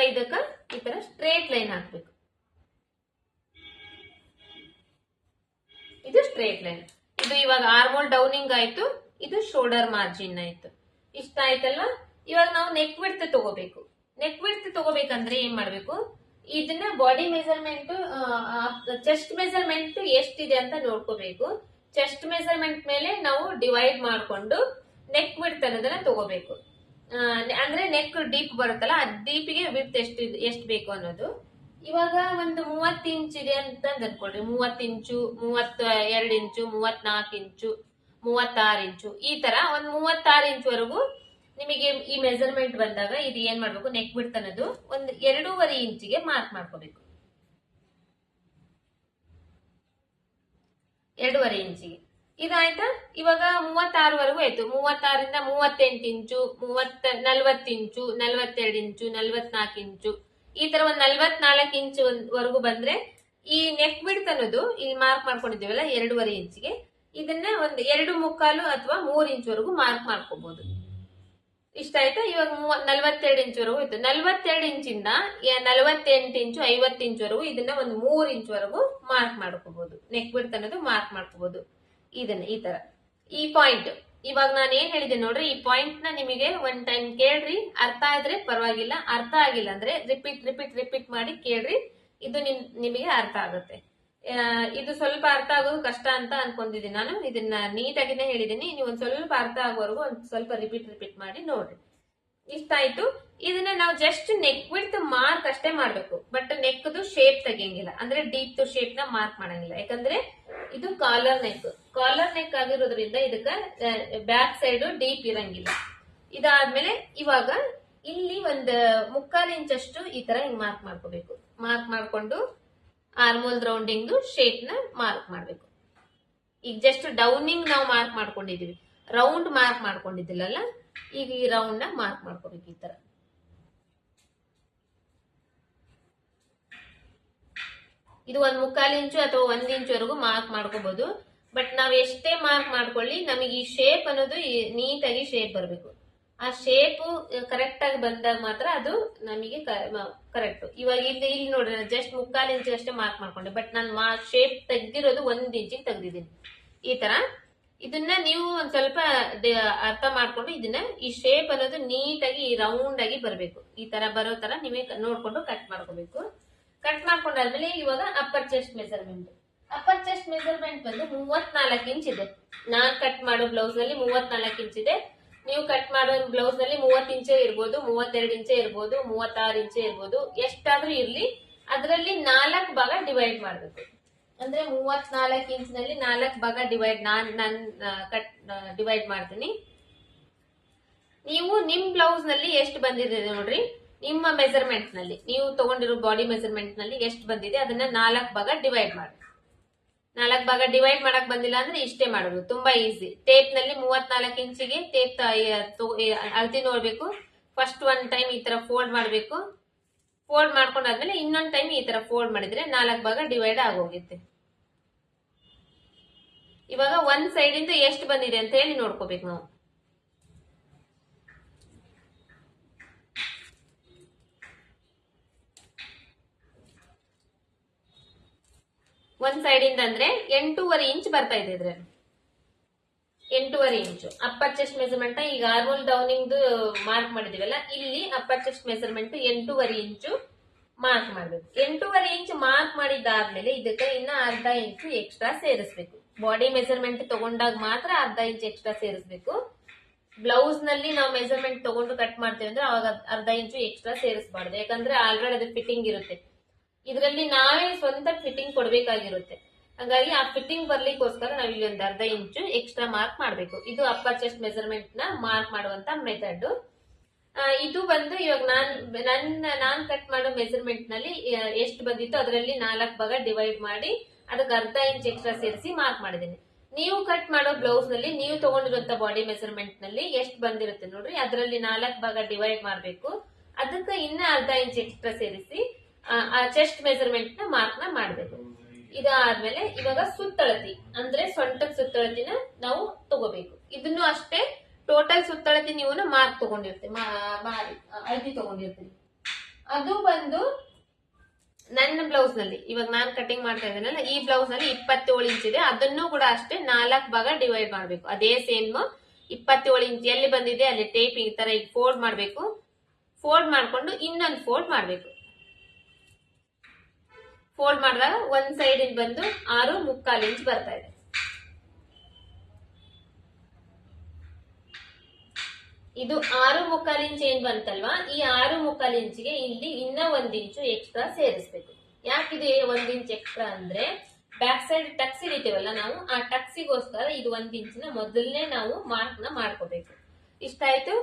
ಈ ತರ ಸ್ಟ್ರೇಟ್ ಲೈನ್ ಹಾಕ್ಬೇಕು. ಇದು ಸ್ಟ್ರೇಟ್ ಲೈನ್. ಇದು ಇವಾಗ ಆರ್ಮೋಲ್ ಡೌನಿಂಗ್ ಆಯ್ತು, ಇದು ಶೋಲ್ಡರ್ ಮಾರ್ಜಿನ್ ಆಯ್ತು. ಇಷ್ಟ ಆಯ್ತಲ್ವಾ? ಇವಾಗ ನಾವು ನೆಕ್ ವಿಡ್ತ್ ತಗೋಬೇಕು. ನೆಕ್ ವಿಡ್ತ್ ತಗೋಬೇಕಂದ್ರೆ ಏನ್ ಮಾಡ್ಬೇಕು, ಇದನ್ನ ಬಾಡಿ ಮೆಜರ್ಮೆಂಟ್ ಚೆಸ್ಟ್ ಮೆಜರ್ಮೆಂಟ್ ಎಷ್ಟಿದೆ ಅಂತ ನೋಡ್ಕೋಬೇಕು. ಚೆಸ್ಟ್ ಮೆಜರ್ಮೆಂಟ್ ಮೇಲೆ ನಾವು ಡಿವೈಡ್ ಮಾಡ್ಕೊಂಡು ನೆಕ್ ವಿಡ್ತ್ ಅನ್ನೋದನ್ನ ತಗೋಬೇಕು. ಅಂದ್ರೆ ನೆಕ್ ಡೀಪ್ ಬರುತ್ತಲ್ಲ, ಆ ಡೀಪ್ಗೆ ವಿಡ್ತ್ ಎಷ್ಟು ಬೇಕು ಅನ್ನೋದು. ಇವಾಗ ಒಂದು 30 ಇಂಚ್ ಇದೆ ಅಂತ ಅನ್ಕೊಳ್ರಿ, 30 ಇಂಚು, 32 ಇಂಚು, 34 ಇಂಚು, 36 ಇಂಚು, ಈ ತರ ಒಂದು 36 ಇಂಚ್ ವರೆಗೂ ನಿಮಗೆ ಈ ಮೆಜರ್ಮೆಂಟ್ ಬಂದಾಗ ಇದು ಏನ್ ಮಾಡ್ಬೇಕು, ನೆಕ್ ವಿಡ್ತ್ ಅನ್ನೋದು ಒಂದು 2.5 ಇಂಚಿಗೆ ಮಾರ್ಕ್ ಮಾಡ್ಕೋಬೇಕು. 2.5 ಇಂಚಿಗೆ ಇದಾಯ್ತಾ? ಇವಾಗ 36 ವರೆಗೂ ಆಯ್ತು. 36 ಇಂದ 38 ಇಂಚು, 40 ಇಂಚು, 42 ಇಂಚು, 44 ಇಂಚು, ಈ ತರ ಒಂದ್ 44 ಇಂಚ್ ವರೆಗೂ ಬಂದ್ರೆ ಈ ನೆಕ್ ಬಿಡ್ತ್ ಅನ್ನೋದು ಇಲ್ಲಿ ಮಾರ್ಕ್ ಮಾಡ್ಕೊಂಡಿದ್ದೀವಲ್ಲ 2.5 ಇಂಚ್ಗೆ ಇದನ್ನ ಒಂದ್ 2.25 ಅಥವಾ 3 ಇಂಚ್ ವರೆಗೂ ಮಾರ್ಕ್ ಮಾಡ್ಕೋಬಹುದು. ಇಷ್ಟ ಆಯ್ತಾ. ಇವಾಗ 42 ಇಂಚ್ ವರೆಗೂ ಇತ್ತು. 42 ಇಂಚಿಂದ 48 ಇಂಚು 50 ಇಂಚ್ ವರೆಗೂ ಇದನ್ನ ಒಂದು 3 ಇಂಚ್ ವರೆಗೂ ಮಾರ್ಕ್ ಮಾಡ್ಕೋಬಹುದು. ನೆಕ್ ಬಿಡ್ತ್ ಅನ್ನೋದು ಮಾರ್ಕ್ ಮಾಡ್ಕೋಬಹುದು. ಇದನ್ನ ಈ ತರ ಈ ಪಾಯಿಂಟ್ ಇವಾಗ ನಾನು ಏನ್ ಹೇಳಿದೆ ನೋಡ್ರಿ, ಈ ಪಾಯಿಂಟ್ ನ ನಿಮಗೆ ಒನ್ ಟೈಮ್ ಕೇಳ್ರಿ, ಅರ್ಥ ಆದ್ರೆ ಪರವಾಗಿಲ್ಲ, ಅರ್ಥ ಆಗಿಲ್ಲ ಅಂದ್ರೆ ರಿಪೀಟ್ ಮಾಡಿ ಕೇಳ್ರಿ, ಇದು ನಿಮಗೆ ಅರ್ಥ ಆಗುತ್ತೆ. ಇದು ಸ್ವಲ್ಪ ಅರ್ಥ ಆಗೋದು ಕಷ್ಟ ಅಂತ ಅನ್ಕೊಂಡಿದ್ದೀನಿ ನಾನು. ಇದನ್ನ ನೀಟಾಗಿನೇ ಹೇಳಿದೀನಿ, ನೀವು ಒಂದ್ ಸ್ವಲ್ಪ ಅರ್ಥ ಆಗೋವರೆಗೂ ಒಂದ್ ಸ್ವಲ್ಪ ರಿಪೀಟ್ ಮಾಡಿ ನೋಡ್ರಿ. ಇಷ್ಟ ಆಯ್ತು. ಇದನ್ನ ನಾವು ಜಸ್ಟ್ ನೆಕ್ ವಿಡ್ತ್ ಮಾರ್ಕ್ ಅಷ್ಟೇ ಮಾಡ್ಬೇಕು, ಬಟ್ ನೆಕ್ದು ಶೇಪ್ ತೆಗಿಯಂಗಿಲ್ಲ, ಅಂದ್ರೆ ಡೀಪ್ ಶೇಪ್ ನ ಮಾರ್ಕ್ ಮಾಡಂಗಿಲ್ಲ. ಯಾಕಂದ್ರೆ ಇದು ಕಾಲರ್ ನೆಕ್ ಆಗಿರೋದ್ರಿಂದ ಇದಕ್ಕ ಬ್ಯಾಕ್ ಸೈಡ್ ಡೀಪ್ ಇರಂಗಿಲ್ಲ. ಇದಾದ್ಮೇಲೆ ಇವಾಗ ಇಲ್ಲಿ ಒಂದ್ 3/4 ಇಂಚ್ ಅಷ್ಟು ಈ ತರ ಹಿಂಗ್ ಮಾರ್ಕ್ ಮಾಡ್ಕೋಬೇಕು. ಮಾರ್ಕ್ ಮಾಡ್ಕೊಂಡು ಆರ್ಮೋಲ್ ರೌಂಡಿಂಗ್ ಶೇಪ್ ನ ಮಾರ್ಕ್ ಮಾಡ್ಬೇಕು. ಈಗ ಜಸ್ಟ್ ಡೌನಿಂಗ್ ನಾವು ಮಾರ್ಕ್ ಮಾಡ್ಕೊಂಡಿದೀವಿ, ರೌಂಡ್ ಮಾರ್ಕ್ ಮಾಡ್ಕೊಂಡಿದ್ದಿಲ್ಲಲ್ಲ, ಈಗ ಈ ರೌಂಡ್ ನ ಮಾರ್ಕ್ ಮಾಡ್ಕೋಬೇಕು. ಈ ತರ ಇದು ಒಂದ್ 3/4 ಇಂಚು ಅಥವಾ 1 ಇಂಚ್ ವರೆಗೂ ಮಾರ್ಕ್ ಮಾಡ್ಕೋಬಹುದು. ಬಟ್ ನಾವ್ ಎಷ್ಟೇ ಮಾರ್ಕ್ ಮಾಡ್ಕೊಳ್ಳಿ, ನಮಗೆ ಈ ಶೇಪ್ ಅನ್ನೋದು ನೀಟಾಗಿ ಶೇಪ್ ಬರಬೇಕು. ಆ ಶೇಪ್ ಕರೆಕ್ಟ್ ಆಗಿ ಬಂದಾಗ ಮಾತ್ರ ಅದು ನಮಗೆ ಕರೆಕ್ಟ್. ಇವಾಗ ಇಲ್ಲಿ ನೋಡ್ರಿ, ಜಸ್ಟ್ 3/4 ಇಂಚ್ ಅಷ್ಟೇ ಮಾರ್ಕ್ ಮಾಡ್ಕೊಂಡೆ, ಬಟ್ ನಾನು ಶೇಪ್ ತೆಗ್ದಿರೋದು 1 ಇಂಚಿಗೆ ತೆಗ್ದಿದ್ದೀನಿ. ಈ ತರ ಇದನ್ನ ನೀವು ಒಂದ್ ಸ್ವಲ್ಪ ಅರ್ಥ ಮಾಡ್ಕೊಂಡು ಇದನ್ನ ಈ ಶೇಪ್ ಅನ್ನೋದು ನೀಟಾಗಿ ರೌಂಡ್ ಆಗಿ ಬರಬೇಕು. ಈ ತರ ಬರೋ ತರ ನೀವೇ ನೋಡ್ಕೊಂಡು ಕಟ್ ಮಾಡ್ಕೋಬೇಕು. ಕಟ್ ಮಾಡ್ಕೊಂಡಾದ್ಮೇಲೆ ಇವಾಗ ಅಪ್ಪರ್ ಚೆಸ್ಟ್ ಮೆಜರ್ಮೆಂಟ್ ಬಂದು 34 ಇಂಚ್ ಇದೆ. ನಾನ್ ಕಟ್ ಮಾಡೋ ಬ್ಲೌಸ್ ನಲ್ಲಿ 34 ಇಂಚ್ ಇದೆ. ನೀವು ಕಟ್ ಮಾಡೋ ಬ್ಲೌಸ್ ನಲ್ಲಿ 30 ಇಂಚೆ ಇರ್ಬೋದು, 32 ಇಂಚೆ ಇರ್ಬೋದು, 36 ಇಂಚೆ ಇರ್ಬೋದು, ಎಷ್ಟಾದ್ರೂ ಇರ್ಲಿ. ಅದರಲ್ಲಿ 4 ಭಾಗ ಡಿವೈಡ್ ಮಾಡ್ಬೇಕು. ಅಂದ್ರೆ 34 ಇಂಚ್ ನಲ್ಲಿ 4 ಭಾಗ ಡಿವೈಡ್ ಡಿವೈಡ್ ಮಾಡ್ತೀನಿ. ನೀವು ನಿಮ್ ಬ್ಲೌಸ್ ನಲ್ಲಿ ಎಷ್ಟು ಬಂದಿದೆ ನೋಡ್ರಿ, ನಿಮ್ಮ ಮೆಜರ್ಮೆಂಟ್ ನಲ್ಲಿ ನೀವು ತಗೊಂಡಿರೋ ಬಾಡಿ ಮೆಜರ್ಮೆಂಟ್ ನಲ್ಲಿ ಎಷ್ಟು ಬಂದಿದೆ ಅದನ್ನ 4 ಭಾಗ ಡಿವೈಡ್ ಮಾಡಿ. 4 ಭಾಗ ಡಿವೈಡ್ ಮಾಡಕ್ ಬಂದಿಲ್ಲ ಅಂದ್ರೆ ಇಷ್ಟೇ ಮಾಡೋದು, ತುಂಬಾ ಈಸಿ. ಟೇಪ್ ನಲ್ಲಿ 34 ಇಂಚಿಗೆ ಟೇಪ್ ಅಳತಿ ನೋಡ್ಬೇಕು. ಫಸ್ಟ್ ಒನ್ ಟೈಮ್ ಈ ತರ ಫೋಲ್ಡ್ ಮಾಡ್ಬೇಕು. ಫೋಲ್ಡ್ ಮಾಡ್ಕೊಂಡಾದ್ಮೇಲೆ ಇನ್ನೊಂದ್ ಟೈಮ್ ಈ ತರ ಫೋಲ್ಡ್ ಮಾಡಿದ್ರೆ 4 ಭಾಗ ಡಿವೈಡ್ ಆಗೋಗುತ್ತೆ. ಇವಾಗ ಒಂದ್ ಸೈಡ್ ಇಂದ ಎಷ್ಟು ಬಂದಿದೆ ಅಂತ ಹೇಳಿ ನೋಡ್ಕೋಬೇಕು ನಾವು. ಒಂದ್ ಸೈಡ್ ಇಂದ ಅಂದ್ರೆ 8.5 ಇಂಚ್ ಬರ್ತಾ ಇದೆ. ಇದ್ರಲ್ಲಿ 8.5 ಇಂಚು ಅಪ್ಪರ್ ಚೆಸ್ಟ್ ಮೆಜರ್ಮೆಂಟ್. ಈಗ ಆರ್ಮೋಲ್ ಡೌನಿಂಗ್ ಮಾರ್ಕ್ ಮಾಡಿದಿವಲ್ಲ, ಇಲ್ಲಿ ಅಪ್ಪರ್ ಚೆಸ್ಟ್ ಮೆಜರ್ಮೆಂಟ್ 8.5 ಇಂಚು ಮಾರ್ಕ್ ಮಾಡ್ಬೇಕು. 8.5 ಇಂಚ್ ಮಾರ್ಕ್ ಮಾಡಿದಾದ್ಮೇಲೆ ಇದಕ್ಕೆ ಇನ್ನ ಅರ್ಧ ಇಂಚು ಎಕ್ಸ್ಟ್ರಾ ಸೇರಿಸ್ಬೇಕು. ಬಾಡಿ ಮೆಜರ್ಮೆಂಟ್ ತಗೊಂಡಾಗ ಮಾತ್ರ ಅರ್ಧ ಇಂಚ್ ಎಕ್ಸ್ಟ್ರಾ ಸೇರಿಸ್ಬೇಕು. ಬ್ಲೌಸ್ ನಲ್ಲಿ ನಾವು ಮೆಜರ್ಮೆಂಟ್ ತಗೊಂಡು ಕಟ್ ಮಾಡ್ತೇವೆ ಅಂದ್ರೆ ಅವಾಗ ಅರ್ಧ ಇಂಚು ಎಕ್ಸ್ಟ್ರಾ ಸೇರಿಸಬಾರ್ದು. ಯಾಕಂದ್ರೆ ಆಲ್ರೆಡಿ ಅದು ಫಿಟ್ಟಿಂಗ್ ಇರುತ್ತೆ. ಇದರಲ್ಲಿ ನಾವೇ ಸ್ವಂತ ಫಿಟ್ಟಿಂಗ್ ಕೊಡ್ಬೇಕಾಗಿರುತ್ತೆ. ಹಾಗಾಗಿ ಆ ಫಿಟ್ಟಿಂಗ್ ಬರ್ಲಿಕ್ಕೋಸ್ಕರ ನಾವ್ ಇಲ್ಲಿ ಒಂದು ಅರ್ಧ ಇಂಚು ಎಕ್ಸ್ಟ್ರಾ ಮಾರ್ಕ್ ಮಾಡ್ಬೇಕು. ಇದು ಅಪ್ಪರ್ ಚೆಸ್ಟ್ ಮೆಜರ್ಮೆಂಟ್ ನ ಮಾರ್ಕ್ ಮಾಡುವಂತ ಮೆಥಡ್. ಇದು ಬಂದು ಇವಾಗ ನಾನ್ ಕಟ್ ಮಾಡೋ ಮೆಜರ್ಮೆಂಟ್ ನಲ್ಲಿ ಎಷ್ಟು ಬಂದಿತ್ತು ಅದರಲ್ಲಿ 4 ಭಾಗ ಡಿವೈಡ್ ಮಾಡಿ ಅದಕ್ಕೆ ಅರ್ಧ ಇಂಚ್ ಎಕ್ಸ್ಟ್ರಾ ಸೇರಿಸಿ ಮಾರ್ಕ್ ಮಾಡಿದ್ದೀನಿ. ನೀವು ಕಟ್ ಮಾಡೋ ಬ್ಲೌಸ್ ನಲ್ಲಿ ನೀವು ತಗೊಂಡಿರುವಂತ ಬಾಡಿ ಮೆಜರ್ಮೆಂಟ್ ನಲ್ಲಿ ಎಷ್ಟು ಬಂದಿರುತ್ತೆ ನೋಡ್ರಿ, ಅದರಲ್ಲಿ 4 ಭಾಗ ಡಿವೈಡ್ ಮಾಡ್ಬೇಕು. ಅದಕ್ಕೆ ಇನ್ನ ಅರ್ಧ ಇಂಚ್ ಎಕ್ಸ್ಟ್ರಾ ಸೇರಿಸಿ ಆ ಚೆಸ್ಟ್ ಮೆಜರ್ಮೆಂಟ್ ನ ಮಾರ್ಕ್ ನ ಮಾಡ್ಬೇಕು. ಇದಾದ್ಮೇಲೆ ಇವಾಗ ಸುತ್ತಳತಿ ಅಂದ್ರೆ ಸೊಂಟದ ಸುತ್ತಳತಿನ ನಾವು ತಗೋಬೇಕು. ಇದನ್ನು ಅಷ್ಟೇ ಟೋಟಲ್ ಸುತ್ತಳತಿ ನೀವು ಮಾರ್ಕ್ ತಗೊಂಡಿರ್ತೀವಿ, ಅಳತಿ ತಗೊಂಡಿರ್ತೀವಿ. ಅದು ಬಂದು ನನ್ನ ಬ್ಲೌಸ್ ನಲ್ಲಿ ಇವಾಗ ನಾನ್ ಕಟಿಂಗ್ ಮಾಡ್ತಾ ಇದ್ದೇನಲ್ಲ, ಈ ಬ್ಲೌಸ್ ನಲ್ಲಿ 27 ಇಂಚ್ ಇದೆ. ಅದನ್ನು ಕೂಡ ಅಷ್ಟೇ 4 ಭಾಗ ಡಿವೈಡ್ ಮಾಡ್ಬೇಕು. ಅದೇ ಸೇಮ್ 27 ಇಂಚ್ ಎಲ್ಲಿ ಬಂದಿದೆ ಅಲ್ಲಿ ಟೇಪ್ ಈ ತರ ಈಗ ಫೋಲ್ಡ್ ಮಾಡ್ಬೇಕು. ಫೋಲ್ಡ್ ಮಾಡ್ಕೊಂಡು ಇನ್ನೊಂದು ಫೋಲ್ಡ್ ಮಾಡ್ಬೇಕು. ಫೋಲ್ಡ್ ಮಾಡಿದಾಗ ಒಂದ್ ಸೈಡ್ ಇಂದ ಬಂದು 6.25 ಇಂಚ್ ಬರ್ತಾ ಇದೆ. ಇದು 6.25 ಇಂಚ್ ಏನ್ ಬಂತಲ್ವಾ, ಈ 6.25 ಇಂಚಿಗೆ ಇಲ್ಲಿ ಇನ್ನ 1 ಇಂಚು ಎಕ್ಸ್ಟ್ರಾ ಸೇರಿಸ್ಬೇಕು. ಯಾಕಿದೆ 1 ಇಂಚ್ ಎಕ್ಸ್ಟ್ರಾ ಅಂದ್ರೆ ಬ್ಯಾಕ್ ಸೈಡ್ ಟಕ್ಸ್ ಹಿಡಿತೀವಲ್ಲ ನಾವು, ಆ ಟಕ್ಸಿಗೋಸ್ಕರ ಇದು 1 ಇಂಚಿನ ಮೊದಲನೇ ನಾವು ಮಾರ್ಕ್ ನ ಮಾಡ್ಕೋಬೇಕು. ಇಷ್ಟ ಆಯ್ತು.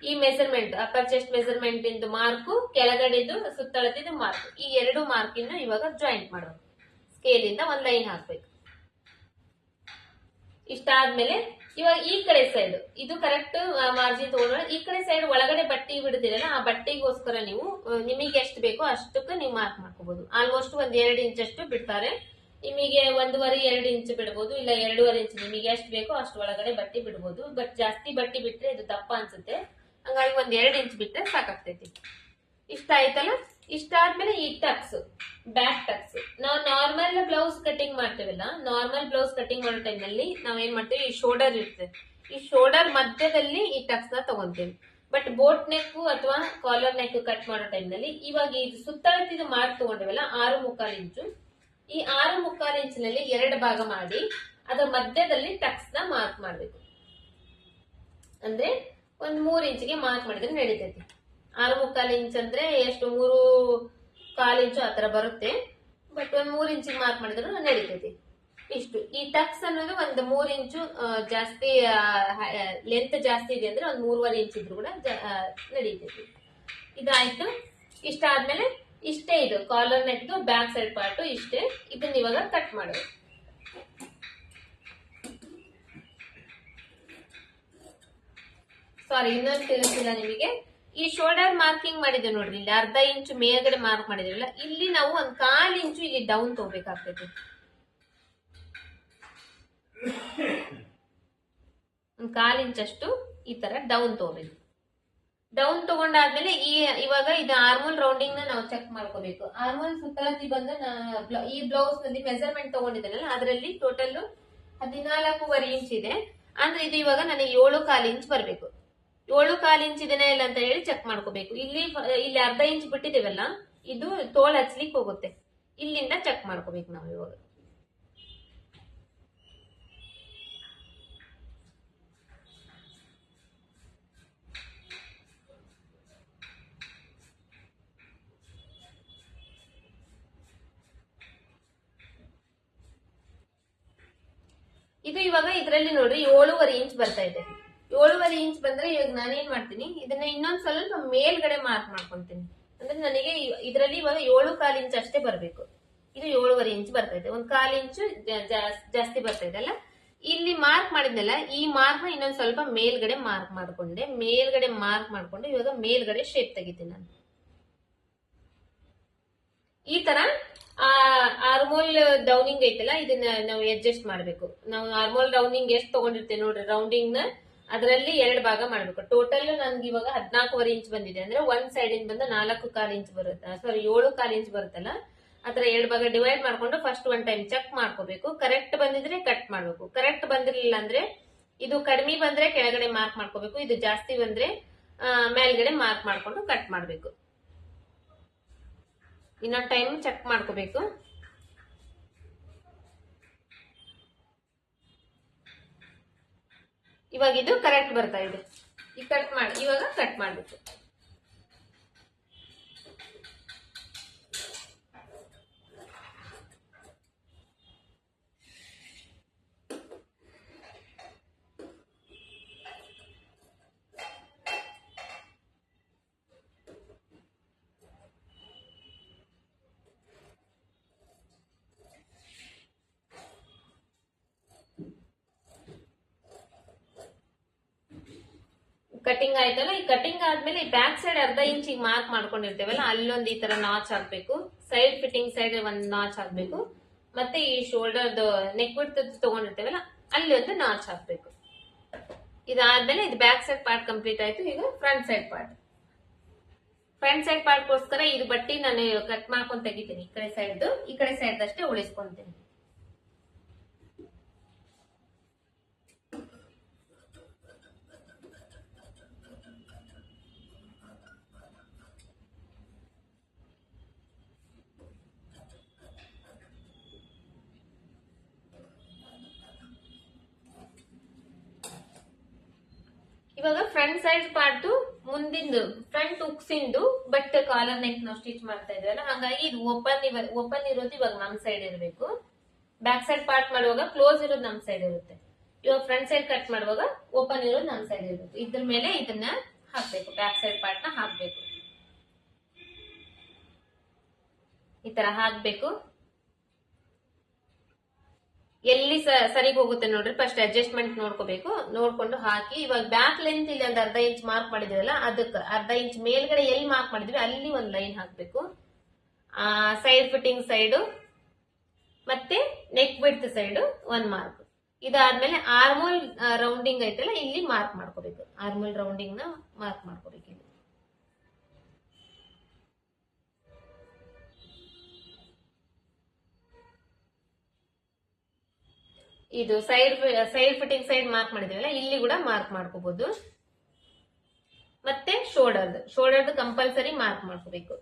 ಈ ಮೆಜರ್ಮೆಂಟ್ ಅಪ್ಪರ್ ಚೆಸ್ಟ್ ಮೆಜರ್ಮೆಂಟ್ ಇಂದು ಮಾರ್ಕು, ಕೆಳಗಡೆದು ಸುತ್ತಳತಿದು ಮಾರ್ಕ್, ಈ 2 ಮಾರ್ಕ್ ಇನ್ನು ಇವಾಗ ಜಾಯಿಂಟ್ ಮಾಡಬೇಕು. ಸ್ಕೇಲ್ ಇಂದ ಒಂದ್ ಲೈನ್ ಹಾಕ್ಬೇಕು. ಇಷ್ಟ ಆದ್ಮೇಲೆ ಇವಾಗ ಈ ಕಡೆ ಸೈಡ್ ಇದು ಕರೆಕ್ಟ್ ಮಾರ್ಜಿನ್ ತಗೊಂಡ್ರೆ ಈ ಕಡೆ ಸೈಡ್ ಒಳಗಡೆ ಬಟ್ಟೆ ಬಿಡ್ತೀರಲ್ಲ ಆ ಬಟ್ಟೆಗೋಸ್ಕರ ನೀವು ನಿಮಗೆ ಎಷ್ಟು ಬೇಕೋ ಅಷ್ಟಕ್ಕೆ ನೀವು ಮಾರ್ಕ್ ಮಾಡ್ಕೋಬಹುದು. ಆಲ್ಮೋಸ್ಟ್ ಒಂದ್ 2 ಇಂಚ್ ಅಷ್ಟು ಬಿಡ್ತಾರೆ. ನಿಮಗೆ 1.5-2 ಇಂಚ್ ಬಿಡ್ಬೋದು, ಇಲ್ಲ 2.5 ಇಂಚ್ ನಿಮಗೆ ಎಷ್ಟು ಬೇಕೋ ಅಷ್ಟು ಒಳಗಡೆ ಬಟ್ಟೆ ಬಿಡ್ಬೋದು. ಬಟ್ ಜಾಸ್ತಿ ಬಟ್ಟೆ ಬಿಟ್ರೆ ಇದು ದಪ್ಪ ಅನ್ಸುತ್ತೆ, ಹಂಗಾಗಿ 2 ಇಂಚ್ ಬಿಟ್ರೆ ಸಾಕಾಗ್ತೈತಿ. ಇಷ್ಟ ಆಯ್ತಲ್ಲ. ಇಷ್ಟ ಆದ್ಮೇಲೆ ಈ ಟಕ್ಸ್, ಬ್ಯಾಕ್ ಟಕ್ಸ್, ನಾವು ನಾರ್ಮಲ್ ಬ್ಲೌಸ್ ಕಟಿಂಗ್ ಮಾಡ್ತೇವಲ್ಲ, ನಾರ್ಮಲ್ ಬ್ಲೌಸ್ ಕಟಿಂಗ್ ಮಾಡೋ ಟೈಮ್ ನಲ್ಲಿ ನಾವ್ ಏನ್ ಮಾಡ್ತೇವೆ, ಈ ಶೋಲ್ಡರ್ ಇರ್ತದೆ, ಈ ಶೋಲ್ಡರ್ ಮಧ್ಯದಲ್ಲಿ ಈ ಟಕ್ಸ್ ನ ತಗೊಂತೇವೆ. ಬಟ್ ಬೋಟ್ ನೆಕ್ ಅಥವಾ ಕಾಲರ್ ನೆಕ್ ಕಟ್ ಮಾಡೋ ಟೈಮ್ ನಲ್ಲಿ ಇವಾಗ ಇದು ಸುತ್ತಳತಿದು ಮಾರ್ಕ್ ತಗೊಂಡಿವಲ್ಲ 6.25 ಇಂಚು, ಈ 6.25 ಇಂಚಿನಲ್ಲಿ 2 ಭಾಗ ಮಾಡಿ ಅದರ ಮಧ್ಯದಲ್ಲಿ ಟಕ್ಸ್ ನ ಮಾರ್ಕ್ ಮಾಡ್ಬೇಕು. ಅಂದ್ರೆ ಒಂದ್ 3 ಇಂಚಿಗೆ ಮಾರ್ಕ್ ಮಾಡಿದ್ರೆ ನಡೀತೈತಿ. 6.25 ಇಂಚ್ ಅಂದ್ರೆ ಎಷ್ಟು, 3.25 ಇಂಚು ಆತರ ಬರುತ್ತೆ. ಬಟ್ ಒಂದ್ 3 ಇಂಚಿಗೆ ಮಾರ್ಕ್ ಮಾಡಿದ್ರು ನಡೀತೈತಿ. ಇಷ್ಟು ಈ ಟಕ್ಸ್ ಅನ್ನೋದು ಒಂದು 3 ಇಂಚು ಜಾಸ್ತಿ ಲೆಂತ್ ಜಾಸ್ತಿ ಇದೆ ಅಂದ್ರೆ ಒಂದ್ 3.25 ಇಂಚ್ ಇದ್ರು ಕೂಡ ನಡೀತೈತಿ. ಇದಾಯ್ತು. ಇಷ್ಟ ಆದ್ಮೇಲೆ ಇಷ್ಟೇ, ಇದು ಕಾಲರ್ ನೆಕ್ದು ಬ್ಯಾಕ್ ಸೈಡ್ ಪಾರ್ಟ್ ಇಷ್ಟೇ. ಇದನ್ನ ಇವಾಗ ಕಟ್ ಮಾಡೋದು. ಸಾರಿ, ಇನ್ನೊಂದು ತಿಳಿಸಿಲ್ಲ ನಿಮಗೆ. ಈ ಶೋಲ್ಡರ್ ಮಾರ್ಕಿಂಗ್ ಮಾಡಿದ್ವಿ ನೋಡ್ರಿ, ಇಲ್ಲಿ 1/2 ಇಂಚು ಮೇಲ್ಗಡೆ ಮಾರ್ಕ್ ಮಾಡಿದ್ರಲ್ಲ, ಇಲ್ಲಿ ನಾವು 1/4 ಇಂಚು ಇಲ್ಲಿ ಡೌನ್ ತಗೋಬೇಕಾಗ್ತೈತಿ. 1/4 ಇಂಚ್ ಅಷ್ಟು ಈ ತರ ಡೌನ್ ತಗೋಬೇಕು. ಡೌನ್ ತಗೊಂಡಾದ್ಮೇಲೆ ಇವಾಗ ಇದು ಆರ್ಮೋಲ್ ರೌಂಡಿಂಗ್ ನ ನಾವು ಚೆಕ್ ಮಾಡ್ಕೋಬೇಕು. ಆರ್ಮೋಲ್ ಸುತ್ತಳತಿ ಬಂದು ಈ ಬ್ಲೌಸ್ ನಲ್ಲಿ ಮೆಜರ್ಮೆಂಟ್ ತಗೊಂಡಿದ್ದೇನಲ್ಲ ಅದರಲ್ಲಿ ಟೋಟಲ್ 14.25 ಇಂಚ್ ಇದೆ. ಅಂದ್ರೆ ಇದು ಇವಾಗ ನನಗೆ 7.25 ಇಂಚ್ ಬರ್ಬೇಕು. 7.25 ಇಂಚ್ ಇದನ್ನ ಇಲ್ಲ ಅಂತ ಹೇಳಿ ಚೆಕ್ ಮಾಡ್ಕೋಬೇಕು. ಇಲ್ಲಿ 1/2 ಇಂಚ್ ಬಿಟ್ಟಿದ್ದೇವಲ್ಲ, ಇದು ತೋಳ್ ಹಚ್ಲಿಕ್ಕೆ ಹೋಗುತ್ತೆ. ಇಲ್ಲಿಂದ ಚೆಕ್ ಮಾಡ್ಕೋಬೇಕು ನಾವು ಇವಾಗ. ಇದು ಇವಾಗ ಇದರಲ್ಲಿ ನೋಡ್ರಿ 7.25 ಇಂಚ್ ಬರ್ತಾ ಇದೆ. 7.25 ಇಂಚ್ ಬಂದ್ರೆ ಇವಾಗ ನಾನೇನ್ ಮಾಡ್ತೀನಿ, ಇದನ್ನ ಇನ್ನೊಂದ್ ಸ್ವಲ್ಪ ಮೇಲ್ಗಡೆ ಮಾರ್ಕ್ ಮಾಡ್ಕೊಂತೀನಿ. ಅಂದ್ರೆ ನನಗೆ ಇದರಲ್ಲಿ ಇವಾಗ 7.25 ಇಂಚ್ ಅಷ್ಟೇ ಬರ್ಬೇಕು. ಇದು 7.25 ಇಂಚ್ ಬರ್ತಾ ಇದೆ, 1/4 ಇಂಚು ಜಾಸ್ತಿ ಬರ್ತಾ ಇದೆ ಅಲ್ಲ. ಇಲ್ಲಿ ಮಾರ್ಕ್ ಮಾಡಿದ್ನಲ್ಲ, ಈ ಮಾರ್ಕ್ ನ ಇನ್ನೊಂದ್ ಸ್ವಲ್ಪ ಮೇಲ್ಗಡೆ ಮಾರ್ಕ್ ಮಾಡ್ಕೊಂಡೆ. ಮೇಲ್ಗಡೆ ಮಾರ್ಕ್ ಮಾಡ್ಕೊಂಡು ಇವಾಗ ಮೇಲ್ಗಡೆ ಶೇಪ್ ತೆಗಿತೀನಿ ನಾನು. ಈ ತರ ಆರ್ಮೋಲ್ ಡೌನಿಂಗ್ ಐತಲ್ಲ, ಇದನ್ನ ನಾವು ಅಡ್ಜಸ್ಟ್ ಮಾಡ್ಬೇಕು. ನಾವು ಆರ್ಮೋಲ್ ಡೌನಿಂಗ್ ಎಷ್ಟು ತಗೊಂಡಿರ್ತೇವೆ ನೋಡ್ರಿ, ರೌಂಡಿಂಗ್ ನ ಅದರಲ್ಲಿ 2 ಭಾಗ ಮಾಡ್ಬೇಕು. ಟೋಟಲ್ ನನ್ಗೆ ಇವಾಗ 14.25 ಇಂಚ್ ಬಂದಿದೆ. ಅಂದ್ರೆ ಒಂದ್ ಸೈಡ್ ಇಂದ ಬಂದು 4.25 ಇಂಚ್ ಬರುತ್ತೆ, ಸಾರಿ 7.25 ಇಂಚ್ ಬರುತ್ತಲ್ಲ, ಆತರ 2 ಭಾಗ ಡಿವೈಡ್ ಮಾಡ್ಕೊಂಡು ಫಸ್ಟ್ ಒನ್ ಟೈಮ್ ಚೆಕ್ ಮಾಡ್ಕೋಬೇಕು. ಕರೆಕ್ಟ್ ಬಂದಿದ್ರೆ ಕಟ್ ಮಾಡ್ಬೇಕು, ಕರೆಕ್ಟ್ ಬಂದಿರ್ಲಿಲ್ಲ ಅಂದ್ರೆ ಇದು ಕಡಿಮೆ ಬಂದ್ರೆ ಕೆಳಗಡೆ ಮಾರ್ಕ್ ಮಾಡ್ಕೋಬೇಕು, ಇದು ಜಾಸ್ತಿ ಬಂದ್ರೆ ಮೇಲ್ಗಡೆ ಮಾರ್ಕ್ ಮಾಡ್ಕೊಂಡು ಕಟ್ ಮಾಡ್ಬೇಕು. ಇನ್ನೊಂದು ಟೈಮ್ ಚೆಕ್ ಮಾಡ್ಕೋಬೇಕು. ಇವಾಗ ಇದು ಕರೆಕ್ಟ್ ಬರ್ತಾ ಇದೆ. ಇವಾಗ ಕಟ್ ಮಾಡ್ಬೇಕು. ಕಟಿಂಗ್ ಆಯ್ತಲ್ಲ, ಈ ಕಟಿಂಗ್ ಆದ್ಮೇಲೆ ಈ ಬ್ಯಾಕ್ ಸೈಡ್ 1/2 ಇಂಚಿಗೆ ಮಾರ್ಕ್ ಮಾಡ್ಕೊಂಡಿರ್ತೇವಲ್ಲ, ಅಲ್ಲೊಂದು ಈ ತರ ನಾಚ್ ಹಾಕ್ಬೇಕು. ಸೈಡ್ ಫಿಟ್ಟಿಂಗ್ ಸೈಡ್ ಒಂದ್ ನಾಚ್ ಹಾಕ್ಬೇಕು. ಮತ್ತೆ ಈ ಶೋಲ್ಡರ್ ನೆಕ್ ವಿಡ್ತ್ ತಗೊಂಡಿರ್ತೇವಲ್ಲ, ಅಲ್ಲಿ ಒಂದು ನಾಚ್ ಹಾಕ್ಬೇಕು. ಇದಾದ್ಮೇಲೆ ಇದು ಬ್ಯಾಕ್ ಸೈಡ್ ಪಾರ್ಟ್ ಕಂಪ್ಲೀಟ್ ಆಯ್ತು. ಈಗ front side part. Front side part ಗೋಸ್ಕರ ಇದು ಬಟ್ಟಿ ನಾನು ಕಟ್ ಮಾಡ್ಕೊಂಡು ತೆಗಿತೀನಿ. ಈ ಕಡೆ ಸೈಡ್ ಅಷ್ಟೇ ಉಳಿಸ್ಕೊಂತೀನಿ. ಇವಾಗ ಫ್ರಂಟ್ ಸೈಡ್ ಪಾರ್ಟ್ ಮುಂದಿಂದು ಫ್ರಂಟ್ ಉಕ್ಸಿಂದು ಬಟ್ ಕಾಲರ್ ನೆಕ್ ನಾವು ಸ್ಟಿಚ್ ಮಾಡ್ತಾ ಇದ್ವಲ್ಲ, ಹಾಗಾಗಿ ಇದು ಓಪನ್ ಇರೋದು ಇವಾಗ ನಮ್ ಸೈಡ್ ಇರಬೇಕು. ಬ್ಯಾಕ್ ಸೈಡ್ ಪಾರ್ಟ್ ಮಾಡುವಾಗ ಕ್ಲೋಸ್ ಇರೋದು ನಮ್ ಸೈಡ್ ಇರುತ್ತೆ. ಇವಾಗ ಫ್ರಂಟ್ ಸೈಡ್ ಕಟ್ ಮಾಡುವಾಗ ಓಪನ್ ಇರೋದು ನಮ್ ಸೈಡ್ ಇರುತ್ತೆ. ಇದ್ರ ಮೇಲೆ ಇದನ್ನ ಹಾಕ್ಬೇಕು, ಬ್ಯಾಕ್ ಸೈಡ್ ಪಾರ್ಟ್ ನ ಹಾಕ್ಬೇಕು. ಈ ತರ ಹಾಕ್ಬೇಕು. ಎಲ್ಲಿ ಸರಿಗೆ ಹೋಗುತ್ತೆ ನೋಡ್ರಿ, ಫಸ್ಟ್ ಅಡ್ಜಸ್ಟ್ಮೆಂಟ್ ನೋಡ್ಕೋಬೇಕು. ನೋಡ್ಕೊಂಡು ಹಾಕಿ ಇವಾಗ ಬ್ಯಾಕ್ ಲೆಂತ್ ಇಲ್ಲಿ ಒಂದು ಅರ್ಧ ಇಂಚ್ ಮಾರ್ಕ್ ಮಾಡಿದಿವಲ್ಲ, ಅದಕ್ಕೆ ಅರ್ಧ ಇಂಚ್ ಮೇಲ್ಗಡೆ ಎಲ್ಲಿ ಮಾರ್ಕ್ ಮಾಡಿದ್ವಿ ಅಲ್ಲಿ ಒಂದು ಲೈನ್ ಹಾಕ್ಬೇಕು. ಸೈಡ್ ಫಿಟ್ಟಿಂಗ್ ಸೈಡು ಮತ್ತೆ ನೆಕ್ ವಿಡ್ತ್ ಸೈಡ್ ಒಂದ್ ಮಾರ್ಕ್. ಇದಾದ್ಮೇಲೆ ಆರ್ಮೋಲ್ ರೌಂಡಿಂಗ್ ಐತಲ್ಲ, ಇಲ್ಲಿ ಮಾರ್ಕ್ ಮಾಡ್ಕೋಬೇಕು. ಆರ್ಮೋಲ್ ರೌಂಡಿಂಗ್ ನ ಮಾರ್ಕ್ ಮಾಡ್ಕೋಬೇಕು. ಇಲ್ಲಿ ಇದು ಸೈಡ್ ಫಿಟ್ಟಿಂಗ್ ಸೈಡ್ ಮಾರ್ಕ್ ಮಾಡಿದೀವಲ್ಲ, ಇಲ್ಲಿ ಕೂಡ ಮಾರ್ಕ್ ಮಾಡ್ಕೋಬಹುದು. ಮತ್ತೆ ಶೋಲ್ಡರ್ದು ಕಂಪಲ್ಸರಿ ಮಾರ್ಕ್ ಮಾಡ್ಕೋಬೇಕು.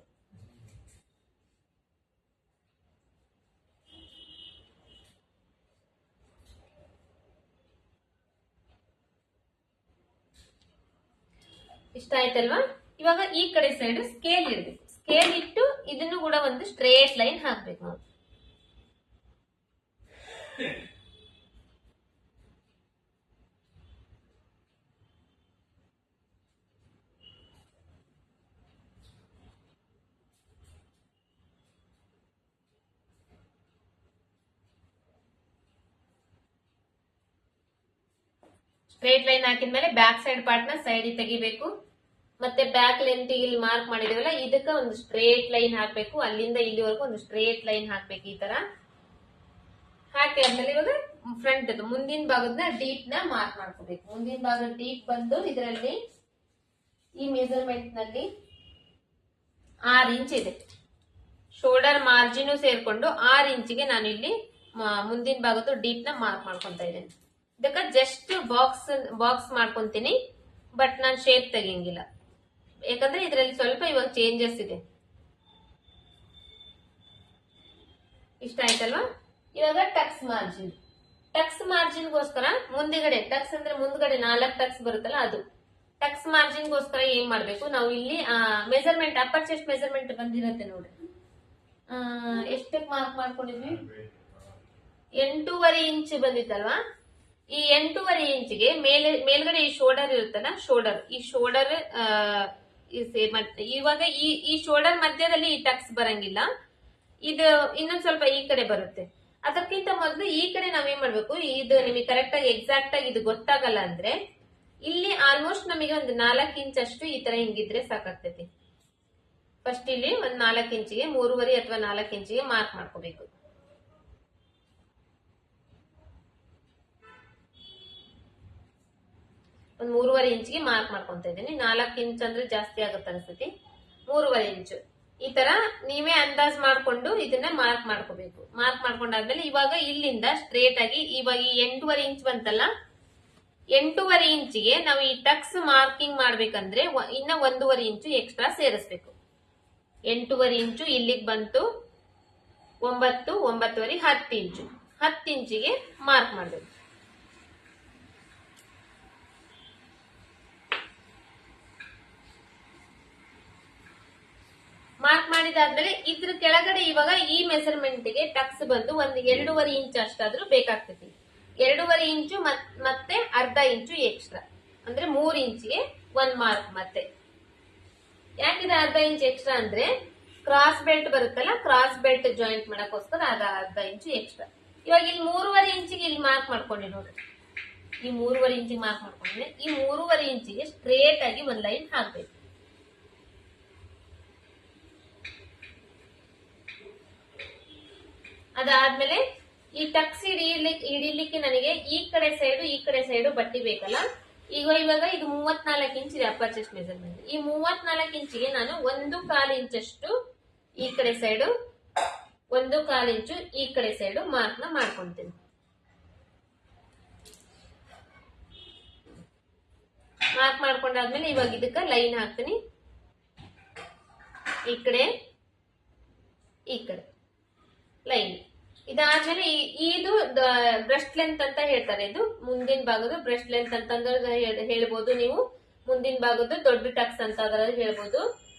ಇಷ್ಟ ಆಯ್ತಲ್ವಾ? ಇವಾಗ ಈ ಕಡೆ ಸೈಡ್ ಸ್ಕೇಲ್ ಇಡಬೇಕು. ಸ್ಕೇಲ್ ಇಟ್ಟು ಇದನ್ನು ಕೂಡ ಒಂದು ಸ್ಟ್ರೇಟ್ ಲೈನ್ ಹಾಕ್ಬೇಕು ನಾವು. ಸ್ಟ್ರೇಟ್ ಲೈನ್ ಹಾಕಿದ್ಮೇಲೆ ಬ್ಯಾಕ್ ಸೈಡ್ ಪಾರ್ಟ್ ನ ಸೈಡ್ ತೆಗಿಬೇಕು. ಮತ್ತೆ ಬ್ಯಾಕ್ ಲೆಂತ್ ಇಲ್ಲಿ ಮಾರ್ಕ್ ಮಾಡಿದೀವಲ್ಲ, ಇದಕ್ಕ ಒಂದು ಸ್ಟ್ರೇಟ್ ಲೈನ್ ಹಾಕ್ಬೇಕು. ಅಲ್ಲಿಂದ ಇಲ್ಲಿವರೆಗೂ ಒಂದು ಸ್ಟ್ರೇಟ್ ಲೈನ್ ಹಾಕ್ಬೇಕು. ಈ ತರ ಹಾಕಿ ಆದ್ಮೇಲೆ ಇವಾಗ ಫ್ರಂಟ್ ಮುಂದಿನ ಭಾಗದ ಡೀಪ್ ನ ಮಾರ್ಕ್ ಮಾಡ್ಕೋಬೇಕು. ಮುಂದಿನ ಭಾಗದ ಡೀಪ್ ಬಂದು ಇದರಲ್ಲಿ ಈ ಮೆಜರ್ಮೆಂಟ್ ನಲ್ಲಿ 6 ಇಂಚ್ ಇದೆ. ಶೋಲ್ಡರ್ ಮಾರ್ಜಿನ್ ಸೇರ್ಕೊಂಡು 6 ಇಂಚಿಗೆ ನಾನು ಇಲ್ಲಿ ಮುಂದಿನ ಭಾಗದ ಡೀಪ್ ನ ಮಾರ್ಕ್ ಮಾಡ್ಕೊಂತ ಇದ್ದೇನೆ. ಇದಕ್ಕ ಜಸ್ಟ್ ಬಾಕ್ಸ್ ಮಾಡ್ಕೊಂತೀನಿ, ಬಟ್ ನಾನು ಶೇಪ್ ತೆಗಿಯಂಗಿಲ್ಲ. ಯಾಕಂದ್ರೆ ಇದರಲ್ಲಿ ಸ್ವಲ್ಪ ಇವಾಗ ಚೇಂಜಸ್ ಇದೆ. ಇಷ್ಟ ಆಯ್ತಲ್ವಾ? ಇವಾಗ ಟಕ್ಸ್ ಮಾರ್ಜಿನ್ಗೋಸ್ಕರ ಮುಂದಿಗಡೆ ಟಕ್ಸ್ ಅಂದ್ರೆ ಮುಂದ್ಗಡೆ 4 ಟಕ್ಸ್ ಬರುತ್ತಲ್ಲ, ಅದು ಟಕ್ಸ್ ಮಾರ್ಜಿನ್ಗೋಸ್ಕರ ಏನ್ ಮಾಡ್ಬೇಕು, ನಾವು ಇಲ್ಲಿ ಮೆಜರ್ಮೆಂಟ್ ಅಪ್ಪರ್ ಚೆಸ್ಟ್ ಮೆಜರ್ಮೆಂಟ್ ಬಂದಿರತ್ತೆ ನೋಡ್ರಿ. ಎಷ್ಟಕ್ಕೆ ಮಾರ್ಕ್ ಮಾಡ್ಕೊಂಡಿದ್ವಿ? 8.5 ಇಂಚ್ ಬಂದಿತ್ತಲ್ವಾ? ಈ 8.5 ಇಂಚಿಗೆ ಮೇಲ್ಗಡೆ ಈ ಶೋಲ್ಡರ್ ಇರುತ್ತಲ್ಲ, ಈ ಶೋಲ್ಡರ್ ಇವಾಗ ಈ ಶೋಲ್ಡರ್ ಮಧ್ಯದಲ್ಲಿ ಈ ಟಕ್ಸ್ ಬರಂಗಿಲ್ಲ. ಇದು ಇನ್ನೊಂದ್ ಸ್ವಲ್ಪ ಈ ಕಡೆ ಬರುತ್ತೆ. ಅದಕ್ಕಿಂತ ಮೊದಲು ಈ ಕಡೆ ನಾವೇನ್ ಮಾಡ್ಬೇಕು, ಇದು ನಿಮಗೆ ಕರೆಕ್ಟ್ ಆಗಿ ಎಕ್ಸಾಕ್ಟ್ ಆಗಿ ಇದು ಗೊತ್ತಾಗಲ್ಲ ಅಂದ್ರೆ ಇಲ್ಲಿ ಆಲ್ಮೋಸ್ಟ್ ನಮಗೆ ಒಂದು 4 ಇಂಚ್ ಅಷ್ಟು ಈ ತರ ಹಿಂಗಿದ್ರೆ ಸಾಕಾಗ್ತೈತಿ. ಫಸ್ಟ್ ಇಲ್ಲಿ ಒಂದ್ 4 ಇಂಚಿಗೆ 3.5 ಅಥವಾ 4 ಇಂಚಿಗೆ ಮಾರ್ಕ್ ಮಾಡ್ಕೋಬೇಕು. ಒಂದ್ 3.5 ಇಂಚಿಗೆ ಮಾರ್ಕ್ ಮಾಡ್ಕೊಂತ ಇದ್ದೀನಿ. 4 ಇಂಚ್ ಅಂದ್ರೆ ಜಾಸ್ತಿ ಆಗುತ್ತೆ ಅನ್ಸುತ್ತೆ. 3.5 ಇಂಚು ಈ ತರ ನೀವೇ ಅಂದಾಜ್ ಮಾಡ್ಕೊಂಡು ಇದನ್ನ ಮಾರ್ಕ್ ಮಾಡ್ಕೋಬೇಕು. ಮಾರ್ಕ್ ಮಾಡ್ಕೊಂಡಾದ್ಮೇಲೆ ಇವಾಗ ಇಲ್ಲಿಂದ ಸ್ಟ್ರೇಟ್ ಆಗಿ ಇವಾಗ ಈ 8.5 ಇಂಚ್ ಬಂತಲ್ಲ, 8.5 ಇಂಚಿಗೆ ನಾವು ಈ ಟಕ್ಸ್ ಮಾರ್ಕಿಂಗ್ ಮಾಡ್ಬೇಕಂದ್ರೆ ಇನ್ನ 1.5 ಇಂಚು ಎಕ್ಸ್ಟ್ರಾ ಸೇರಿಸ್ಬೇಕು. 8.5 ಇಂಚು ಇಲ್ಲಿಗೆ ಬಂತು, 9, 9.5, 10 ಇಂಚು. 10 ಇಂಚಿಗೆ ಮಾರ್ಕ್ ಮಾಡ್ಬೇಕು. ಮಾರ್ಕ್ ಮಾಡಿದಾದ್ಮೇಲೆ ಇದ್ರ ಕೆಳಗಡೆ ಇವಾಗ ಈ ಮೆಜರ್ಮೆಂಟ್ ಗೆ ಟಕ್ಸ್ ಬಂದು ಒಂದು 2.5 ಇಂಚ್ ಅಷ್ಟಾದ್ರೂ ಬೇಕಾಗ್ತೈತಿ. 2.5 ಇಂಚು ಮತ್ತೆ ಅರ್ಧ ಇಂಚು ಎಕ್ಸ್ಟ್ರಾ ಅಂದ್ರೆ 3 ಇಂಚಿಗೆ ಒಂದ್ ಮಾರ್ಕ್. ಮತ್ತೆ ಯಾಕಿದೆ ಅರ್ಧ ಇಂಚ್ ಎಕ್ಸ್ಟ್ರಾ ಅಂದ್ರೆ ಕ್ರಾಸ್ ಬೆಲ್ಟ್ ಬರುತ್ತಲ್ಲ, ಕ್ರಾಸ್ ಬೆಲ್ಟ್ ಜಾಯಿಂಟ್ ಮಾಡಕ್ಕೋಸ್ಕರ ಅದ ಅರ್ಧ ಇಂಚು ಎಕ್ಸ್ಟ್ರಾ. ಇವಾಗ ಇಲ್ಲಿ 3.5 ಇಂಚಿಗೆ ಇಲ್ಲಿ ಮಾರ್ಕ್ ಮಾಡ್ಕೊಂಡಿ ನೋಡ್ರಿ. ಈ 3.5 ಇಂಚಿಗೆ ಮಾರ್ಕ್ ಮಾಡ್ಕೊಂಡ್ರೆ ಈ 3.5 ಇಂಚಿಗೆ ಸ್ಟ್ರೇಟ್ ಆಗಿ ಒಂದ್ ಲೈನ್ ಹಾಕ್ಬೇಕು. ಅದಾದ್ಮೇಲೆ ಈ ಟಕ್ಸ್ ಹಿಡಿಲಿಕ್ಕೆ ನನಗೆ ಈ ಕಡೆ ಸೈಡು ಬಟ್ಟಿ ಬೇಕಲ್ಲ. ಇವಾಗ ಇದು 34 ಇಂಚ್ ಇದೆ ಅಪ್ಪರ್ ಚೆಸ್ಟ್ ಮೆಜರ್ಮೆಂಟ್. ಈ 34 ಇಂಚಿಗೆ ನಾನು 1/4 ಇಂಚಷ್ಟು ಈ ಕಡೆ ಸೈಡು, 1/4 ಇಂಚು ಈ ಕಡೆ ಸೈಡು ಮಾರ್ಕ್ ನ ಮಾಡ್ಕೊಂತೀನಿ. ಮಾರ್ಕ್ ಮಾಡ್ಕೊಂಡಾದ್ಮೇಲೆ ಇವಾಗ ಇದಕ್ಕ ಲೈನ್ ಹಾಕ್ತೀನಿ. ಈ ಕಡೆ ಲೈನ್. ಇದಾದ್ಮೇಲೆ ಇದು ಬ್ರೆಸ್ಟ್ ಲೆಂತ್ ಅಂತ ಹೇಳ್ತಾರೆ. ಇದು ಮುಂದಿನ ಭಾಗದ ಬ್ರೆಸ್ಟ್ ಲೆಂತ್ ಅಂತಂದ್ರೆ ಹೇಳ್ಬೋದು ನೀವು. ಮುಂದಿನ ಭಾಗದ ದೊಡ್ಡ ಟಕ್ಸ್ ಅಂತ ಹೇಳ್ಬೋದು.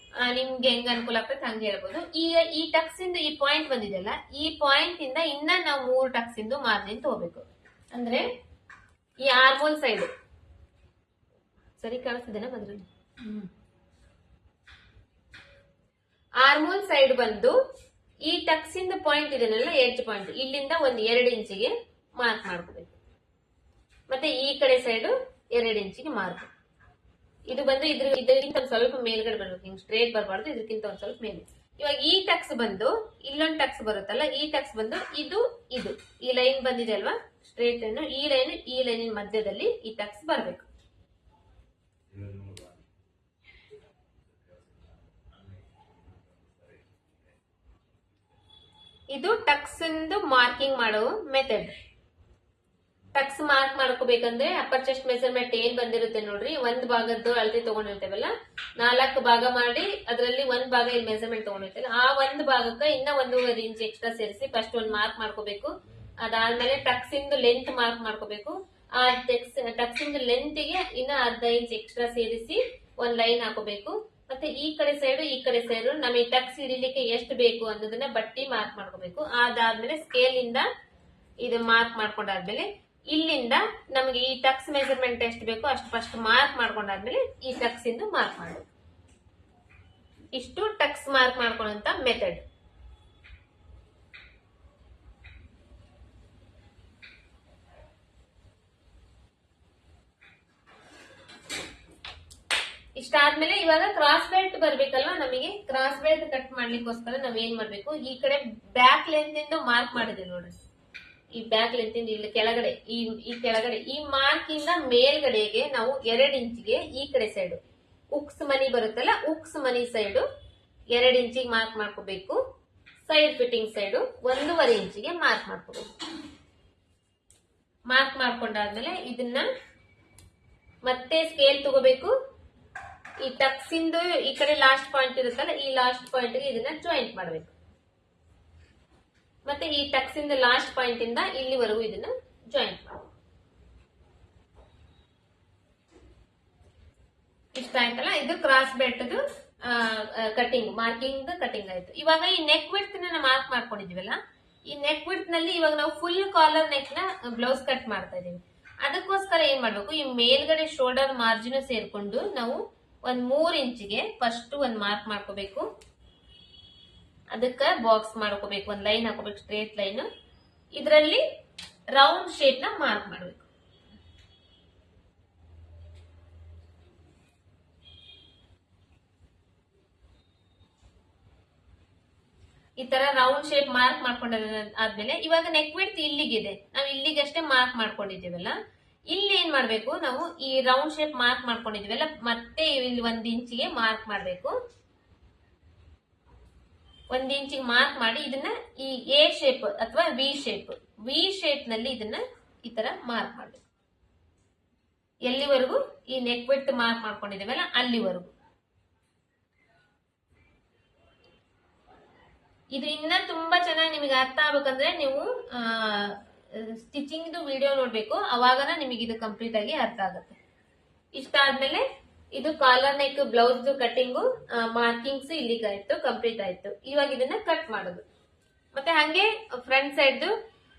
ನಿಮ್ಗೆ ಹೆಂಗ್ ಅನುಕೂಲ ಆಗ್ತದೆ ಹಂಗೆ ಹೇಳ್ಬೋದು. ಈಗ ಈ ಟಕ್ಸ್ ಇಂದ ಈ ಪಾಯಿಂಟ್ ಬಂದಿದೆಯಲ್ಲ, ಈ ಪಾಯಿಂಟ್ ಇಂದ ಇನ್ನ ನಾವು 3 ಟಕ್ಸ್ ಇಂದು ಮಾರ್ಜಿನ್ ತಗೋಬೇಕು. ಅಂದ್ರೆ ಈ ಆರ್ಮೋಲ್ ಸೈಡ್ ಸರಿ ಕಾಣಿಸ್ತಿದ್ದೇನೆ ಬಂದ್ರಲ್ಲಿ. ಆರ್ಮೋಲ್ ಸೈಡ್ ಬಂದು ಈ ಟಕ್ಸ್ ಇಂದ ಪಾಯಿಂಟ್ ಇದೆನಲ್ಲ, ಎಡ್ಜ್ ಪಾಯಿಂಟ್, ಇಲ್ಲಿಂದ ಒಂದ್ 2 ಇಂಚಿಗೆ ಮಾರ್ಕ್ ಮಾಡ್ಕೋಬೇಕು. ಮತ್ತೆ ಈ ಕಡೆ ಸೈಡ್ 2 ಇಂಚಿಗೆ ಮಾರ್ಕ್. ಇದು ಬಂದು ಇದಕ್ಕಿಂತ ಸ್ವಲ್ಪ ಮೇಲ್ಗಡೆ ಬರ್ಬೇಕು, ಹಿಂಗ್ ಸ್ಟ್ರೇಟ್ ಬರಬಾರ್ದು, ಇದಕ್ಕಿಂತ ಒಂದ್ ಸ್ವಲ್ಪ ಮೇಲೆ. ಇವಾಗ ಈ ಟಕ್ಸ್ ಬಂದು ಇಲ್ಲೊಂದು ಟಕ್ಸ್ ಬರುತ್ತಲ್ಲ, ಈ ಟಕ್ಸ್ ಬಂದು ಇದು ಈ ಲೈನ್ ಬಂದಿದೆ ಅಲ್ವಾ ಸ್ಟ್ರೇಟ್ ಲೈನ್, ಈ ಲೈನಿನ ಮಧ್ಯದಲ್ಲಿ ಈ ಟಕ್ಸ್ ಬರ್ಬೇಕು. ಇದು ಟಕ್ಸ್ ಮಾರ್ಕಿಂಗ್ ಮಾಡೋ ಮೆಥಡ್. ಟಕ್ಸ್ ಮಾರ್ಕ್ ಮಾಡ್ಕೋಬೇಕಂದ್ರೆ ಅಪ್ಪರ್ ಚೆಸ್ಟ್ ಮೆಜರ್ಮೆಂಟ್ ಏನ್ ಬಂದಿರುತ್ತೆ ನೋಡ್ರಿ, ಒಂದ್ ಭಾಗದ್ದು ಅಳತೆ ತಗೊಂಡಿರ್ತೇವಲ್ಲ, 4 ಭಾಗ ಮಾಡಿ ಅದರಲ್ಲಿ ಒಂದ್ ಭಾಗ ಇಲ್ಲಿ ಮೆಜರ್ಮೆಂಟ್ ತಗೊಂಡಿರ್ತೇವೆ, ಆ ಒಂದ್ ಭಾಗಕ್ಕೆ ಇನ್ನ 1.5 ಇಂಚ್ ಎಕ್ಸ್ಟ್ರಾ ಸೇರಿಸಿ ಫಸ್ಟ್ ಒಂದ್ ಮಾರ್ಕ್ ಮಾಡ್ಕೋಬೇಕು. ಅದಾದ್ಮೇಲೆ ಟಕ್ಸ್ ಇಂದು ಲೆಂತ್ ಮಾರ್ಕ್ ಮಾಡ್ಕೋಬೇಕು. ಆ ಟಕ್ಸ್ ಇಂದು ಲೆಂತ್ ಗೆ ಇನ್ನ 1/2 ಇಂಚ್ ಎಕ್ಸ್ಟ್ರಾ ಸೇರಿಸಿ ಒಂದ್ ಲೈನ್ ಹಾಕೋಬೇಕು. ಮತ್ತೆ ಈ ಕಡೆ ಸೈಡ್ ನಮಗೆ ಟಕ್ಸ್ ಹಿಡಿಲಿಕ್ಕೆ ಎಷ್ಟು ಬೇಕು ಅನ್ನೋದನ್ನ ಬಟ್ಟಿ ಮಾರ್ಕ್ ಮಾಡ್ಕೋಬೇಕು. ಅದಾದ್ಮೇಲೆ ಸ್ಕೇಲ್ ಇಂದ ಇದು ಮಾರ್ಕ್ ಮಾಡ್ಕೊಂಡಾದ್ಮೇಲೆ ಇಲ್ಲಿಂದ ನಮಗೆ ಈ ಟಕ್ಸ್ ಮೆಜರ್ಮೆಂಟ್ ಎಷ್ಟು ಬೇಕೋ ಅಷ್ಟು ಫಸ್ಟ್ ಮಾರ್ಕ್ ಮಾಡ್ಕೊಂಡಾದ್ಮೇಲೆ ಈ ಟಕ್ಸ್ ಇಂದು ಮಾರ್ಕ್ ಮಾಡಬೇಕು. ಇಷ್ಟು ಟಕ್ಸ್ ಮಾರ್ಕ್ ಮಾಡ್ಕೊಳ್ಳುವಂತ ಮೆಥಡ್. ಇಷ್ಟಾದ್ಮೇಲೆ ಇವಾಗ ಕ್ರಾಸ್ ಬೆಲ್ಟ್ ಬರ್ಬೇಕಲ್ವಾ, ನಮಗೆ ಕ್ರಾಸ್ ಬೆಲ್ಟ್ ಕಟ್ ಮಾಡ್ಲಿಕ್ಕೋಸ್ಕರ ನಾವ್ ಏನ್ ಮಾಡ್ಬೇಕು, ಈ ಕಡೆ ಬ್ಯಾಕ್ ಲೆಂತ್ ಇಂದ ಮಾರ್ಕ್ ಮಾಡಿದೆ ನೋಡ್ರಿ, ಈ ಬ್ಯಾಕ್ ಲೆಂತ್ ಇಂದ ಇಲ್ಲಿ ಕೆಳಗಡೆ ಈ ಮಾರ್ಕ್ ಇಂದ ಮೇಲ್ಗಡೆಗೆ ನಾವು 2 ಇಂಚಿಗೆ ಈ ಕಡೆ ಸೈಡ್ ಉಕ್ಸ್ ಮನಿ ಬರುತ್ತಲ್ಲ, ಉಕ್ಸ್ ಮನಿ ಸೈಡ್ 2 ಇಂಚಿಗೆ ಮಾರ್ಕ್ ಮಾಡ್ಕೋಬೇಕು. ಸೈಡ್ ಫಿಟ್ಟಿಂಗ್ ಸೈಡ್ 1.5 ಇಂಚಿಗೆ ಮಾರ್ಕ್ ಮಾಡ್ಕೋಬೇಕು. ಮಾರ್ಕ್ ಮಾಡ್ಕೊಂಡಾದ್ಮೇಲೆ ಇದನ್ನ ಮತ್ತೆ ಸ್ಕೇಲ್ ತಗೋಬೇಕು. ಈ ಟಕ್ಸ್ ಇಂದು ಈ ಕಡೆ ಲಾಸ್ಟ್ ಪಾಯಿಂಟ್ ಇರುತ್ತಲ್ಲ, ಈ ಲಾಸ್ಟ್ ಪಾಯಿಂಟ್ ಗೆ ಇದನ್ನ ಜಾಯಿಂಟ್ ಮಾಡಬೇಕು. ಮತ್ತೆ ಈ ಟಕ್ಸ್ ಇಂದ ಲಾಸ್ಟ್ ಪಾಯಿಂಟ್ ಇಂದ ಇಲ್ಲಿವರೆಗೂ ಇದನ್ನ ಜಾಯಿಂಟ್ ಮಾಡಬೇಕು. ಇಷ್ಟ ಆಯ್ತಲ್ಲ, ಇದು ಕ್ರಾಸ್ ಬೆಲ್ಟ್ ಕಟಿಂಗ್ ಕಟಿಂಗ್ ಆಯ್ತು. ಇವಾಗ ಈ ನೆಕ್ ವಿಡ್ತ್ ನ ಮಾರ್ಕ್ ಮಾಡ್ಕೊಂಡಿದೀವಲ್ಲ, ಈ ನೆಕ್ ವಿಡ್ತ್ ನಲ್ಲಿ ಇವಾಗ ನಾವು ಫುಲ್ ಕಾಲರ್ ನೆಕ್ ನ ಬ್ಲೌಸ್ ಕಟ್ ಮಾಡ್ತಾ ಇದೀವಿ. ಅದಕ್ಕೋಸ್ಕರ ಏನ್ ಮಾಡ್ಬೇಕು, ಈ ಮೇಲ್ಗಡೆ ಶೋಲ್ಡರ್ ಮಾರ್ಜಿನ್ ಸೇರ್ಕೊಂಡು ನಾವು 3 ಇಂಚಿಗೆ ಫಸ್ಟ್ ಒಂದ್ ಮಾರ್ಕ್ ಮಾಡ್ಕೋಬೇಕು. ಅದಕ್ಕ ಬಾಕ್ಸ್ ಮಾಡ್ಕೋಬೇಕು, ಒಂದ್ ಲೈನ್ ಹಾಕೋಬೇಕು, ಸ್ಟ್ರೇಟ್ ಲೈನ್. ಇದರಲ್ಲಿ ರೌಂಡ್ ಶೇಪ್ ನ ಮಾರ್ಕ್ ಮಾಡ್ಬೇಕು. ಈ ತರ ರೌಂಡ್ ಶೇಪ್ ಮಾರ್ಕ್ ಮಾಡ್ಕೊಂಡಾದ್ಮೇಲೆ ಇವಾಗ ನೆಕ್ ವಿಡ್ತ್ ಇಲ್ಲಿಗಿದೆ, ನಾವು ಇಲ್ಲಿಗಷ್ಟೇ ಮಾರ್ಕ್ ಮಾಡ್ಕೊಂಡಿದೀವಲ್ಲ, ಇಲ್ಲಿ ಏನ್ ಮಾಡ್ಬೇಕು, ನಾವು ಈ ರೌಂಡ್ ಶೇಪ್ ಮಾರ್ಕ್ ಮಾಡ್ಕೊಂಡಿದೀವಲ್ಲ, ಮತ್ತೆ ಇಲ್ಲಿ 1 ಇಂಚಿಗೆ ಮಾರ್ಕ್ ಮಾಡ್ಬೇಕು. 1 ಇಂಚಿಗೆ ಮಾರ್ಕ್ ಮಾಡಿ ಇದನ್ನ ಈ ಎ ಶೇಪ್ ಅಥವಾ ವಿ ಶೇಪ್ ನಲ್ಲಿ ಇದನ್ನ ಈ ತರ ಮಾರ್ಕ್ ಮಾಡ್ಬೇಕು. ಎಲ್ಲಿವರೆಗೂ ಈ ನೆಕ್ ವಿಡ್ತ್ ಮಾರ್ಕ್ ಮಾಡ್ಕೊಂಡಿದೀವಲ್ಲ ಅಲ್ಲಿವರೆಗೂ. ಇದು ಇನ್ನ ತುಂಬಾ ಚೆನ್ನಾಗಿ ನಿಮಗೆ ಅರ್ಥ ಆಗ್ಬೇಕಂದ್ರೆ ನೀವು ಸ್ಟಿಚಿಂಗ್ ವಿಡಿಯೋ ನೋಡ್ಬೇಕು, ಅವಾಗನ ನಿಮಗೆ ಇದು ಕಂಪ್ಲೀಟ್ ಆಗಿ ಅರ್ಥ ಆಗುತ್ತೆ. ಇಷ್ಟ ಆದ್ಮೇಲೆ ಇದು collar neck blouse cutting markings ಇಲ್ಲಿಗಾಯ್ತು, ಕಂಪ್ಲೀಟ್ ಆಯ್ತು. ಇವಾಗ ಇದನ್ನ ಕಟ್ ಮಾಡೋದು. ಮತ್ತೆ ಹಂಗೆ ಫ್ರಂಟ್ ಸೈಡ್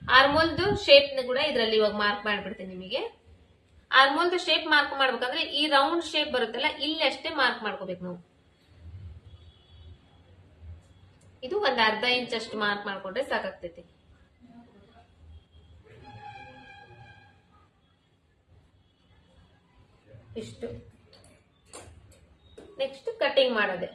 ಆರ್ಮೋಲ್ದು ಶೇಪ್ ನ ಕೂಡ ಇದರಲ್ಲಿ ಇವಾಗ ಮಾರ್ಕ್ ಮಾಡ್ಬಿಡ್ತೀನಿ ನಿಮಗೆ. ಆರ್ಮೋಲ್ದು ಶೇಪ್ ಮಾರ್ಕ್ ಮಾಡ್ಬೇಕಂದ್ರೆ ಈ ರೌಂಡ್ ಶೇಪ್ ಬರುತ್ತಲ್ಲ, ಇಲ್ಲಿ ಅಷ್ಟೇ ಮಾರ್ಕ್ ಮಾಡ್ಕೋಬೇಕು ನಾವು. ಇದು 1/2 ಇಂಚ್ ಅಷ್ಟು ಮಾರ್ಕ್ ಮಾಡ್ಕೊಂಡ್ರೆ ಸಾಕಾಗ್ತೈತಿ. ಇಷ್ಟು. ನೆಕ್ಸ್ಟ್ ಕಟಿಂಗ್ ಮಾಡೋದೆ.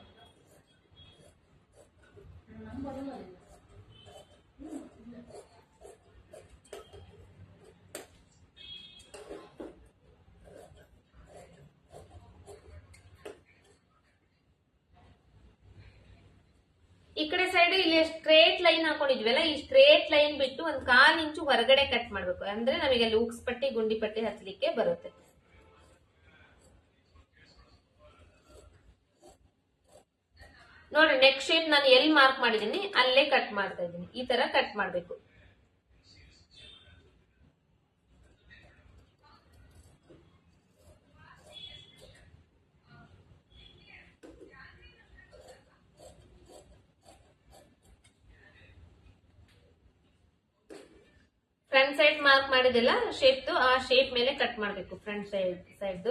ಈ ಕಡೆ ಸೈಡ್ ಇಲ್ಲಿ ಸ್ಟ್ರೇಟ್ ಲೈನ್ ಹಾಕೊಂಡಿದ್ವಲ್ಲ, ಈ ಸ್ಟ್ರೇಟ್ ಲೈನ್ ಬಿಟ್ಟು 1/4 ಇಂಚು ಹೊರಗಡೆ ಕಟ್ ಮಾಡ್ಬೇಕು, ಅಂದ್ರೆ ನಮಗೆ ಅಲ್ಲಿ ಉಕ್ಸ್ ಪಟ್ಟಿ ಗುಂಡಿ ಪಟ್ಟಿ ಹಚ್ಚಲಿಕ್ಕೆ ಬರುತ್ತೆ. ನೋಡಿ ನೆಕ್ ಶೇಪ್ ನಾನು ಎಲ್ಲಿ ಮಾರ್ಕ್ ಮಾಡಿದೀನಿ ಅಲ್ಲೇ ಕಟ್ ಮಾಡ್ತಾ ಇದ್ದೀನಿ. ಈ ತರ ಕಟ್ ಮಾಡ್ಬೇಕು. ಫ್ರಂಟ್ ಸೈಡ್ ಮಾರ್ಕ್ ಮಾಡಿದಿಲ್ಲ ಶೇಪ್, ಆ ಶೇಪ್ ಮೇಲೆ ಕಟ್ ಮಾಡ್ಬೇಕು ಫ್ರಂಟ್ ಸೈಡ್.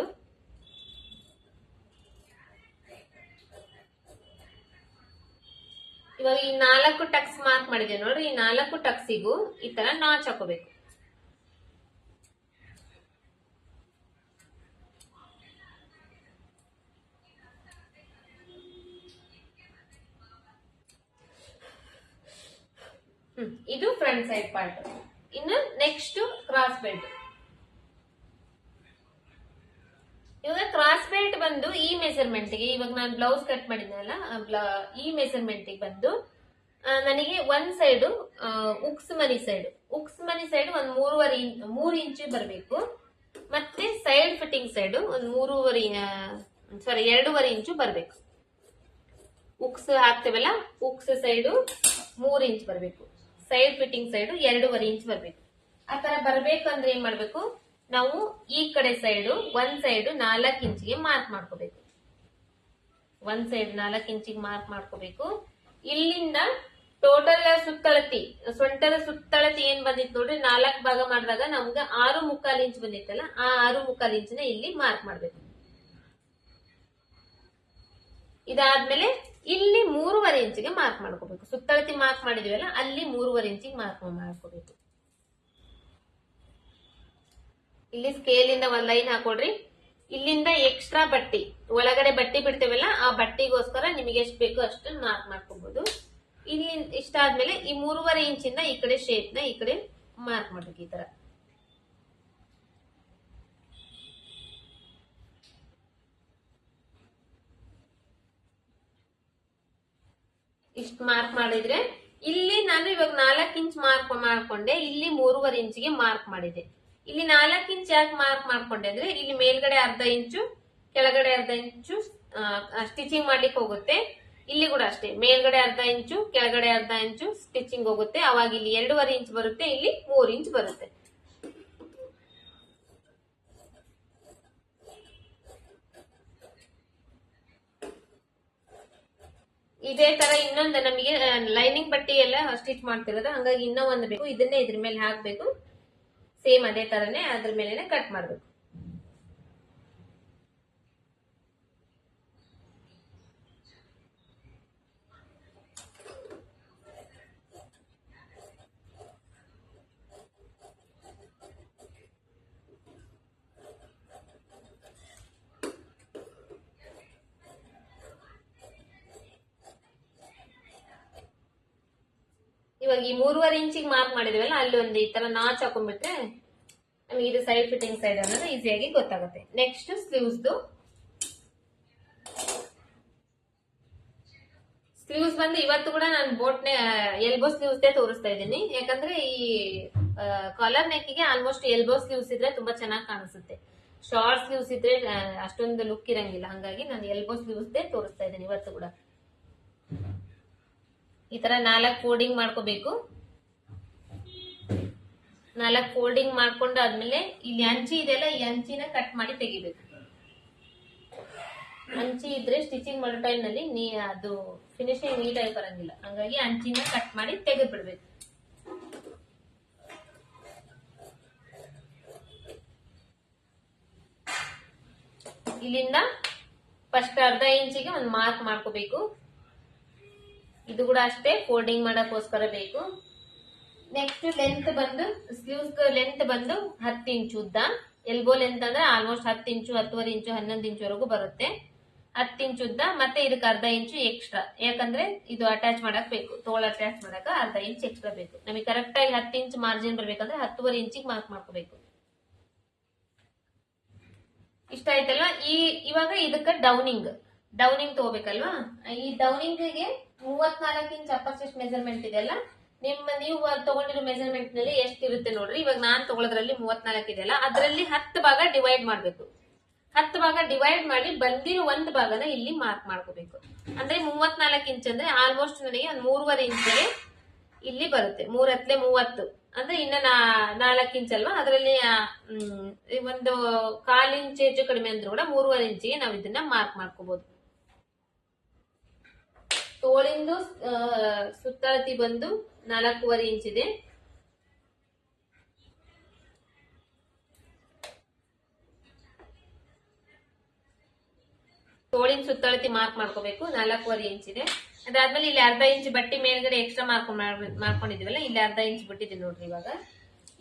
ಇವಾಗ ಈ 4 ಟಕ್ಸ್ ಮಾರ್ಕ್ ಮಾಡಿದೆ ನೋಡ್ರಿ, ಈ 4 ಟಕ್ಸಿಗೂ ಈ ತರ ನಾಚ್ ಹಾಕೋಬೇಕು. ಇದು ಫ್ರಂಟ್ ಸೈಡ್ ಪಾರ್ಟ್. ಇನ್ನು ನೆಕ್ಸ್ಟ್ ಕ್ರಾಸ್ ಬೆಲ್ಟ್. ಇವಾಗ ಕ್ರಾಸ್ ಬೆಲ್ಟ್ ಬಂದು ಈ ಮೆಜರ್ಮೆಂಟ್ ಗೆ, ಇವಾಗ ನಾನು ಬ್ಲೌಸ್ ಕಟ್ ಮಾಡಿದ್ನಲ್ಲ ಈ ಮೆಜರ್ಮೆಂಟ್ ಗೆ ಬಂದು ನನಗೆ ಒಂದ್ ಸೈಡ್ ಉಕ್ಸ್ ಮನಿ ಸೈಡ್ ಒಂದ್ 3 ಇಂಚು ಬರಬೇಕು. ಮತ್ತೆ ಸೈಡ್ ಫಿಟ್ಟಿಂಗ್ ಸೈಡ್ ಒಂದ್ 2.5 ಇಂಚು ಬರಬೇಕು. ಉಕ್ಸ್ ಹಾಕ್ತೇವಲ್ಲ, ಉಕ್ಸ್ ಸೈಡ್ 3 ಇಂಚ್ ಬರಬೇಕು, ಸೈಡ್ ಫಿಟ್ಟಿಂಗ್ ಸೈಡ್ 2.5 ಇಂಚ್ ಬರಬೇಕು. ಆತರ ಬರ್ಬೇಕಂದ್ರೆ ಏನ್ ಮಾಡ್ಬೇಕು, ನಾವು ಈ ಕಡೆ ಸೈಡ್ ಒಂದ್ ಸೈಡ್ 4 ಇಂಚಿಗೆ ಮಾರ್ಕ್ ಮಾಡ್ಕೋಬೇಕು. ಒಂದ್ ಸೈಡ್ 4 ಇಂಚಿಗೆ ಮಾರ್ಕ್ ಮಾಡ್ಕೋಬೇಕು. ಇಲ್ಲಿಂದ ಟೋಟಲ್ ಸುತ್ತಳತಿ, ಸೊಂಟದ ಸುತ್ತಳತಿ ಏನ್ ಬಂದಿತ್ತು ನೋಡ್ರಿ, 4 ಭಾಗ ಮಾಡಿದಾಗ ನಮ್ಗೆ 6.25 ಇಂಚ್ ಬಂದಿತ್ತಲ್ಲ, ಆ 6.25 ಇಂಚಿನ ಇಲ್ಲಿ ಮಾರ್ಕ್ ಮಾಡ್ಬೇಕು. ಇದಾದ್ಮೇಲೆ ಇಲ್ಲಿ 3.5 ಇಂಚಿಗೆ ಮಾರ್ಕ್ ಮಾಡ್ಕೋಬೇಕು. ಸುತ್ತಳತಿ ಮಾರ್ಕ್ ಮಾಡಿದ್ವಲ್ಲ, ಅಲ್ಲಿ 3.5 ಇಂಚಿಗೆ ಮಾರ್ಕ್ ಮಾಡ್ಕೋಬೇಕು. ಇಲ್ಲಿ ಸ್ಕೇಲ್ ಇಂದ ಒಂದ್ ಲೈನ್ ಹಾಕೊಡ್ರಿ. ಇಲ್ಲಿಂದ ಎಕ್ಸ್ಟ್ರಾ ಬಟ್ಟಿ, ಒಳಗಡೆ ಬಟ್ಟಿ ಬಿಡ್ತೇವಲ್ಲ, ಆ ಬಟ್ಟಿಗೋಸ್ಕರ ನಿಮಗೆ ಎಷ್ಟು ಬೇಕೋ ಅಷ್ಟು ಮಾರ್ಕ್ ಮಾಡ್ಕೋಬಹುದು. ಇಲ್ಲಿ ಇಷ್ಟ ಆದ್ಮೇಲೆ ಈ 3.5 ಇಂಚಿಂದ ಈ ಕಡೆ ಶೇಪ್ ನ ಈ ಕಡೆ ಮಾರ್ಕ್ ಮಾಡ್ಬೇಕು. ಈ ತರ ಇಷ್ಟು ಮಾರ್ಕ್ ಮಾಡಿದ್ರೆ, ಇಲ್ಲಿ ನಾನು ಇವಾಗ 4 ಇಂಚ್ ಮಾರ್ಕ್ ಮಾಡ್ಕೊಂಡೆ, ಇಲ್ಲಿ 3.5 ಇಂಚಿಗೆ ಮಾರ್ಕ್ ಮಾಡಿದೆ. ಇಲ್ಲಿ 4 ಇಂಚ್ ಯಾಕೆ ಮಾರ್ಕ್ ಮಾಡ್ಕೊಂಡೆ ಅಂದ್ರೆ, ಇಲ್ಲಿ ಮೇಲ್ಗಡೆ 1/2 ಇಂಚು, ಕೆಳಗಡೆ 1/2 ಇಂಚು ಸ್ಟಿಚಿಂಗ್ ಮಾಡ್ಲಿಕ್ಕೆ ಹೋಗುತ್ತೆ. ಇಲ್ಲಿ ಕೂಡ ಅಷ್ಟೇ, ಮೇಲ್ಗಡೆ 1/2 ಇಂಚು, ಕೆಳಗಡೆ 1/2 ಇಂಚು ಸ್ಟಿಚಿಂಗ್ ಹೋಗುತ್ತೆ. ಅವಾಗ ಇಲ್ಲಿ 2.5 ಇಂಚ್ ಬರುತ್ತೆ, ಇಲ್ಲಿ 3 ಇಂಚ್ ಬರುತ್ತೆ. ಇದೇ ತರ ಇನ್ನೊಂದು ನಮಗೆ ಲೈನಿಂಗ್ ಬಟ್ಟೆ ಎಲ್ಲ ಸ್ಟಿಚ್ ಮಾಡ್ತಿರೋದು, ಹಂಗಾಗಿ ಇನ್ನೂ ಒಂದು ಬೇಕು, ಇದನ್ನೇ ಇದ್ರ ಮೇಲೆ ಹಾಕ್ಬೇಕು. ಸೇಮ್ ಅದೇ ತರನೇ ಅದ್ರ ಮೇಲೆ ಕಟ್ ಮಾಡ್ಬೇಕು. ಇವಾಗ ಈ 3.5 ಇಂಚಿಗೆ ಮಾರ್ಕ್ ಮಾಡಿದ್ವಲ್ಲ, ಅಲ್ಲಿ ಒಂದು ಈ ತರ ನಾಚ್ ಹಾಕೊಂಡ್ಬಿಟ್ರೆ ನಮಗೆ ಇದು ಸೈಡ್ ಫಿಟ್ಟಿಂಗ್ ಸೈಡ್ ಅನ್ನೋದು ಈಸಿಯಾಗಿ ಗೊತ್ತಾಗುತ್ತೆ. ನೆಕ್ಸ್ಟ್ ಸ್ಲೀವ್ಸ್ ಬಂದು ಇವತ್ತು ಕೂಡ ನಾನು ಎಲ್ಬೋ ಸ್ಲೀವ್ಸ್ ತೋರಿಸ್ತಾ ಇದ್ದೀನಿ. ಯಾಕಂದ್ರೆ ಈ ಕಾಲರ್ ನೆಕ್ಗೆ ಆಲ್ಮೋಸ್ಟ್ ಎಲ್ಬೋ ಸ್ಲೀವ್ಸ್ ಇದ್ರೆ ತುಂಬಾ ಚೆನ್ನಾಗಿ ಕಾಣಿಸುತ್ತೆ. ಶಾರ್ಟ್ ಸ್ಲೀವ್ಸ್ ಇದ್ರೆ ಅಷ್ಟೊಂದು ಲುಕ್ ಇರಂಗಿಲ್ಲ, ಹಂಗಾಗಿ ನಾನು ಎಲ್ಬೋ ಸ್ಲೀವ್ಸ್ ತೋರಿಸ್ತಾ ಇದ್ದೀನಿ ಇವತ್ತು ಕೂಡ. ಈ ತರ 4 ಫೋಲ್ಡಿಂಗ್ ಮಾಡ್ಕೋಬೇಕು. 4 ಫೋಲ್ಡಿಂಗ್ ಮಾಡ್ಕೊಂಡು ಆದ್ಮೇಲೆ ಇಲ್ಲಿ ಅಂಚಿ ಇದೆಲ್ಲ, ಈ ಅಂಚಿನ ಕಟ್ ಮಾಡಿ ತೆಗಿಬೇಕು. ಅಂಚಿ ಇದ್ರೆ ಸ್ಟಿಚಿಂಗ್ ಮಾಡೋ ಟೈಮ್ ನಲ್ಲಿ ಅದು ಫಿನಿಶಿಂಗ್ ನೀಟಾಗಿ ಬರಂಗಿಲ್ಲ, ಹಂಗಾಗಿ ಅಂಚಿನ ಕಟ್ ಮಾಡಿ ತೆಗೆದು ಬಿಡ್ಬೇಕು. ಇಲ್ಲಿಂದ ಫಸ್ಟ್ 1/2 ಇಂಚಿಗೆ ಒಂದು ಮಾರ್ಕ್ ಮಾಡ್ಕೋಬೇಕು. ಇದು ಕೂಡ ಅಷ್ಟೇ ಫೋಲ್ಡಿಂಗ್ ಮಾಡಕ್ಕೋಸ್ಕರ ಬೇಕು. ನೆಕ್ಸ್ಟ್ ಲೆಂತ್ ಬಂದು, ಸ್ಲೀವ್ಸ್ ಲೆಂತ್ ಬಂದು 10 ಇಂಚು ಉದ್ದ. ಎಲ್ಬೋ ಲೆಂತ್ ಅಂದ್ರೆ ಆಲ್ಮೋಸ್ಟ್ 10 ಇಂಚು, 10.5 ಇಂಚು, 11 ಇಂಚುವರೆಗೂ ಬರುತ್ತೆ. 10 ಇಂಚು ಉದ್ದ, ಮತ್ತೆ ಇದಕ್ಕೆ 1/2 ಇಂಚು ಎಕ್ಸ್ಟ್ರಾ, ಯಾಕಂದ್ರೆ ಇದು ಅಟ್ಯಾಚ್ ಮಾಡಕ್ ಬೇಕು, ತೋಳ ಅಟ್ಯಾಚ್ ಮಾಡಕ 1/2 ಇಂಚ್ ಎಕ್ಸ್ಟ್ರಾ ಬೇಕು. ನಮಗೆ ಕರೆಕ್ಟ್ ಆಗಿ 10 ಇಂಚ್ ಮಾರ್ಜಿನ್ ಬರ್ಬೇಕಂದ್ರೆ 10.5 ಇಂಚಿಗೆ ಮಾರ್ಕ್ ಮಾಡ್ಕೋಬೇಕು. ಇಷ್ಟ ಆಯ್ತಲ್ವಾ? ಇವಾಗ ಇದಕ್ಕೆ ಡೌನಿಂಗ್ ತಗೋಬೇಕಲ್ವಾ? ಈ ಡೌನಿಂಗ್ ಗೆ 34 ಇಂಚ್ ಅಪ್ಪರ್ ಚೆಸ್ಟ್ ಮೆಜರ್ಮೆಂಟ್ ಇದೆಯಲ್ಲ, ನೀವು ತಗೊಂಡಿರೋ ಮೆಜರ್ಮೆಂಟ್ ನಲ್ಲಿ ಎಷ್ಟಿರುತ್ತೆ ನೋಡ್ರಿ. ಇವಾಗ ನಾನ್ ತಗೊಳ್ಳೋದ್ರಲ್ಲಿ 34 ಇದೆಯಲ್ಲ, ಅದರಲ್ಲಿ 10 ಭಾಗ ಡಿವೈಡ್ ಮಾಡ್ಬೇಕು. 10 ಭಾಗ ಡಿವೈಡ್ ಮಾಡಿ ಬಂದಿರೋ ಒಂದು ಭಾಗನ ಇಲ್ಲಿ ಮಾರ್ಕ್ ಮಾಡ್ಕೋಬೇಕು. ಅಂದ್ರೆ 34 ಇಂಚ್ ಅಂದ್ರೆ ಆಲ್ಮೋಸ್ಟ್ ನನಗೆ ಒಂದು 3.5 ಇಂಚಿಗೆ ಇಲ್ಲಿ ಬರುತ್ತೆ. 3 × 30 ಅಂದ್ರೆ ಇನ್ನ 4 ಇಂಚ್ ಅಲ್ವಾ, ಅದರಲ್ಲಿ ಒಂದು 1/4 ಇಂಚ್ ಹೆಚ್ಚು ಕಡಿಮೆ ಅಂದ್ರೂ ಕೂಡ 3.5 ಇಂಚಿಗೆ ನಾವು ಇದನ್ನ ಮಾರ್ಕ್ ಮಾಡ್ಕೋಬಹುದು. ತೋಳಿಂದು ಸುತ್ತಳತಿ ಬಂದು 4.5 ಇಂಚ್ ಇದೆ. ತೋಳಿನ ಸುತ್ತಳತಿ ಮಾರ್ಕ್ ಮಾಡ್ಕೋಬೇಕು, 4.5 ಇಂಚ್ ಇದೆ. ಅದಾದ್ಮೇಲೆ ಇಲ್ಲಿ 1/2 ಇಂಚ್ ಬಟ್ಟಿ ಮೇಲ್ಗಡೆ ಎಕ್ಸ್ಟ್ರಾ ಮಾಡ್ಕೊಂಡಿದೀವಲ್ಲ, ಇಲ್ಲಿ 1/2 ಇಂಚ್ ಬಿಟ್ಟಿದೆ ನೋಡ್ರಿ.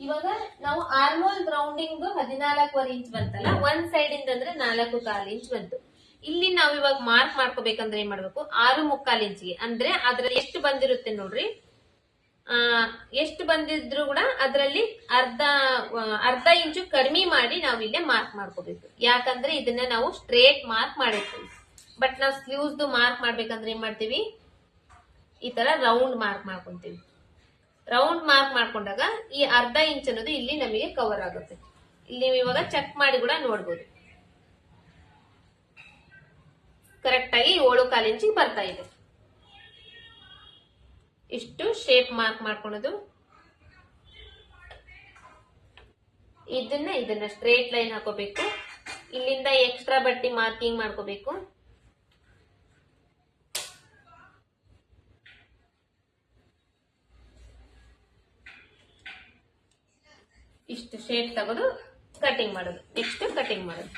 ಇವಾಗ ನಾವು ಆರ್ಮೋಲ್ ರೌಂಡಿಂಗ್ 14.5 ಇಂಚ್ ಬಂತಲ್ಲ, ಒಂದ್ ಸೈಡ್ ಇಂದ ಅಂದ್ರೆ 4.25 ಇಂಚ್ ಬಂತು. ಇಲ್ಲಿ ನಾವು ಇವಾಗ ಮಾರ್ಕ್ ಮಾಡ್ಕೋಬೇಕಂದ್ರೆ ಏನ್ ಮಾಡ್ಬೇಕು, 6.25 ಇಂಚಿಗೆ, ಅಂದ್ರೆ ಅದ್ರಲ್ಲಿ ಎಷ್ಟು ಬಂದಿರುತ್ತೆ ನೋಡ್ರಿ, ಎಷ್ಟು ಬಂದಿದ್ರು ಕೂಡ ಅದರಲ್ಲಿ ಅರ್ಧ ಇಂಚು ಕಡಿಮೆ ಮಾಡಿ ನಾವು ಇಲ್ಲೇ ಮಾರ್ಕ್ ಮಾಡ್ಕೋಬೇಕು. ಯಾಕಂದ್ರೆ ಇದನ್ನ ನಾವು ಸ್ಟ್ರೇಟ್ ಮಾರ್ಕ್ ಮಾಡಿರ್ತೀವಿ. ಬಟ್ ನಾವು ಸ್ಲೀವ್ಸ್ ಮಾರ್ಕ್ ಮಾಡ್ಬೇಕಂದ್ರೆ ಏನ್ ಮಾಡ್ತೀವಿ, ಈ ತರ ರೌಂಡ್ ಮಾರ್ಕ್ ಮಾಡ್ಕೊಂತೀವಿ. ರೌಂಡ್ ಮಾರ್ಕ್ ಮಾಡ್ಕೊಂಡಾಗ ಈ ಅರ್ಧ ಇಂಚ್ ಅನ್ನೋದು ಇಲ್ಲಿ ನಮಗೆ ಕವರ್ ಆಗುತ್ತೆ. ಇಲ್ಲಿ ನೀವು ಇವಾಗ ಚೆಕ್ ಮಾಡಿ ಕೂಡ ನೋಡ್ಬೋದು, ಕರೆಕ್ಟ್ ಆಗಿ 7.25 ಇಂಚಿಗೆ ಬರ್ತಾ ಇದೆ. ಇಷ್ಟು ಶೇಪ್ ಮಾರ್ಕ್ ಮಾಡ್ಕೊಳ್ಳೋದು. ಇದನ್ನ ಸ್ಟ್ರೇಟ್ ಲೈನ್ ಹಾಕೋಬೇಕು. ಇಲ್ಲಿಂದ ಎಕ್ಸ್ಟ್ರಾ ಬಟ್ಟಿ ಮಾರ್ಕಿಂಗ್ ಮಾಡ್ಕೋಬೇಕು. ಇಷ್ಟು ಶೇಪ್ ತಗೋದು ಕಟಿಂಗ್ ಮಾಡೋದು. ನೆಕ್ಸ್ಟ್ ಕಟಿಂಗ್ ಮಾಡೋದು.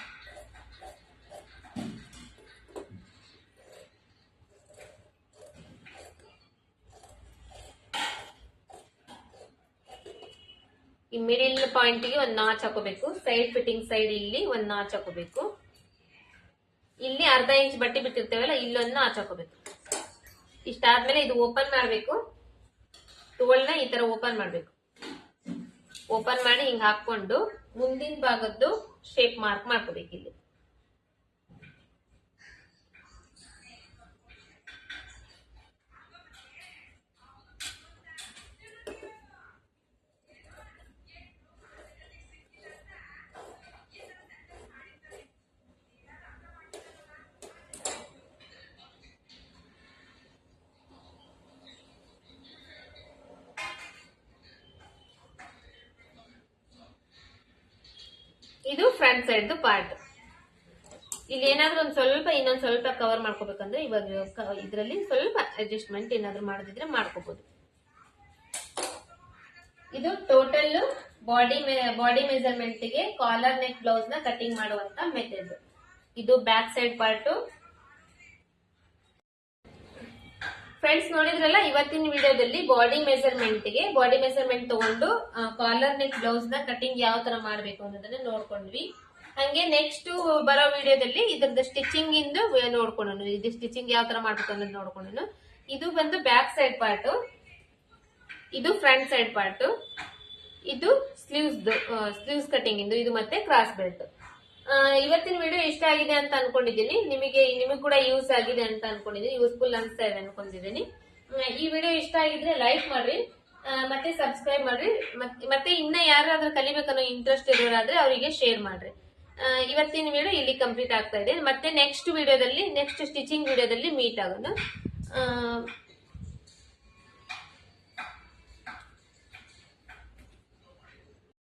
ಈ ಮಿಡಿಲ್ ಪಾಯಿಂಟ್ ಗೆ ಒಂದು ನಾಚ್ ಹಾಕೋಬೇಕು. ಸೈಡ್ ಫಿಟ್ಟಿಂಗ್ ಸೈಡ್ ಇಲ್ಲಿ ಒಂದು ನಾಚ್ ಹಾಕೋಬೇಕು. ಇಲ್ಲಿ ಅರ್ಧ ಇಂಚ್ ಬಟ್ಟೆ ಬಿಟ್ಟಿರ್ತೇವಲ್ಲ, ಇಲ್ಲೊಂದು ನಾಚ್ ಹಾಕೋಬೇಕು. ಇಷ್ಟಾದ್ಮೇಲೆ ಇದು ಓಪನ್ ಮಾಡ್ಬೇಕು. ಟೋಲ್ನ ಈ ತರ ಓಪನ್ ಮಾಡ್ಬೇಕು. ಓಪನ್ ಮಾಡಿ ಹಿಂಗ್ ಹಾಕೊಂಡು ಮುಂದಿನ ಭಾಗದ್ದು ಶೇಪ್ ಮಾರ್ಕ್ ಮಾಡ್ಕೋಬೇಕು. ಇಲ್ಲಿ ಇದು ಫ್ರಂಟ್ ಸೈಡ್ ಪಾರ್ಟ್. ಇಲ್ಲಿ ಏನಾದ್ರೂ ಒಂದ್ ಸ್ವಲ್ಪ ಇನ್ನೊಂದ್ ಸ್ವಲ್ಪ ಕವರ್ ಮಾಡ್ಕೋಬೇಕಂದ್ರೆ ಇವಾಗ ಇದ್ರಲ್ಲಿ ಸ್ವಲ್ಪ ಅಡ್ಜಸ್ಟ್ಮೆಂಟ್ ಏನಾದ್ರೂ ಮಾಡೋದಿದ್ರೆ ಮಾಡ್ಕೋಬಹುದು. ಇದು ಟೋಟಲ್ ಬಾಡಿ ಮೆಜರ್ಮೆಂಟ್ ಗೆ ಕಾಲರ್ ನೆಕ್ ಬ್ಲೌಸ್ ನ ಕಟಿಂಗ್ ಮಾಡುವಂತ ಮೆಥಡ್. ಇದು ಬ್ಯಾಕ್ ಸೈಡ್ ಪಾರ್ಟ್. ಫ್ರೆಂಡ್ಸ್ ನೋಡಿದ್ರಲ್ಲ, ಇವತ್ತಿನ ವಿಡಿಯೋದಲ್ಲಿ ಬಾಡಿ ಮೆಜರ್ಮೆಂಟ್ ತಗೊಂಡು ಕಾಲರ್ ನೆಕ್ ಬ್ಲೌಸ್ ನ ಕಟಿಂಗ್ ಯಾವ ತರ ಮಾಡ್ಬೇಕು ಅನ್ನೋದನ್ನ ನೋಡ್ಕೊಂಡ್ವಿ. ಹಂಗೆ ನೆಕ್ಸ್ಟ್ ಬರೋ ವಿಡಿಯೋದಲ್ಲಿ ಇದ್ರದ್ದು ಸ್ಟಿಚಿಂಗ್ ಇಂದು ನೋಡ್ಕೊಂಡು, ಇದು ಸ್ಟಿಚಿಂಗ್ ಯಾವ ತರ ಮಾಡ್ಬೇಕು ಅನ್ನೋದು ನೋಡ್ಕೊಂಡು. ಇದು ಬಂದು ಬ್ಯಾಕ್ ಸೈಡ್ ಪಾರ್ಟ್, ಇದು ಫ್ರಂಟ್ ಸೈಡ್ ಪಾರ್ಟ್, ಇದು ಸ್ಲೀವ್ಸ್ ಕಟಿಂಗ್ ಇಂದು, ಇದು ಮತ್ತೆ ಕ್ರಾಸ್ ಬೆಲ್ಟ್. ಇವತ್ತಿನ ವಿಡಿಯೋ ಇಷ್ಟ ಆಗಿದೆ ಅಂತ ಅನ್ಕೊಂಡಿದ್ದೀನಿ. ನಿಮಗೆ ಕೂಡ ಯೂಸ್ ಆಗಿದೆ ಅಂತ ಅನ್ಕೊಂಡಿದ್ದೀನಿ, ಯೂಸ್ಫುಲ್ ಅನ್ಸ್ತಾ ಇದೆ ಅನ್ಕೊಂಡಿದ್ದೀನಿ. ಈ ವಿಡಿಯೋ ಇಷ್ಟ ಆಗಿದ್ರೆ ಲೈಕ್ ಮಾಡ್ರಿ, ಮತ್ತೆ ಸಬ್ಸ್ಕ್ರೈಬ್ ಮಾಡ್ರಿ. ಮತ್ತೆ ಇನ್ನ ಯಾರಾದ್ರೂ ಕಲಿಬೇಕನ್ನೋ ಇಂಟ್ರೆಸ್ಟ್ ಇರೋರಾದ್ರೆ ಅವರಿಗೆ ಶೇರ್ ಮಾಡ್ರಿ. ಇವತ್ತಿನ ವಿಡಿಯೋ ಇಲ್ಲಿ ಕಂಪ್ಲೀಟ್ ಆಗ್ತಾ ಇದೆ. ಮತ್ತೆ ನೆಕ್ಸ್ಟ್ ಸ್ಟಿಚಿಂಗ್ ವಿಡಿಯೋದಲ್ಲಿ ಮೀಟ್ ಆಗೋಣ.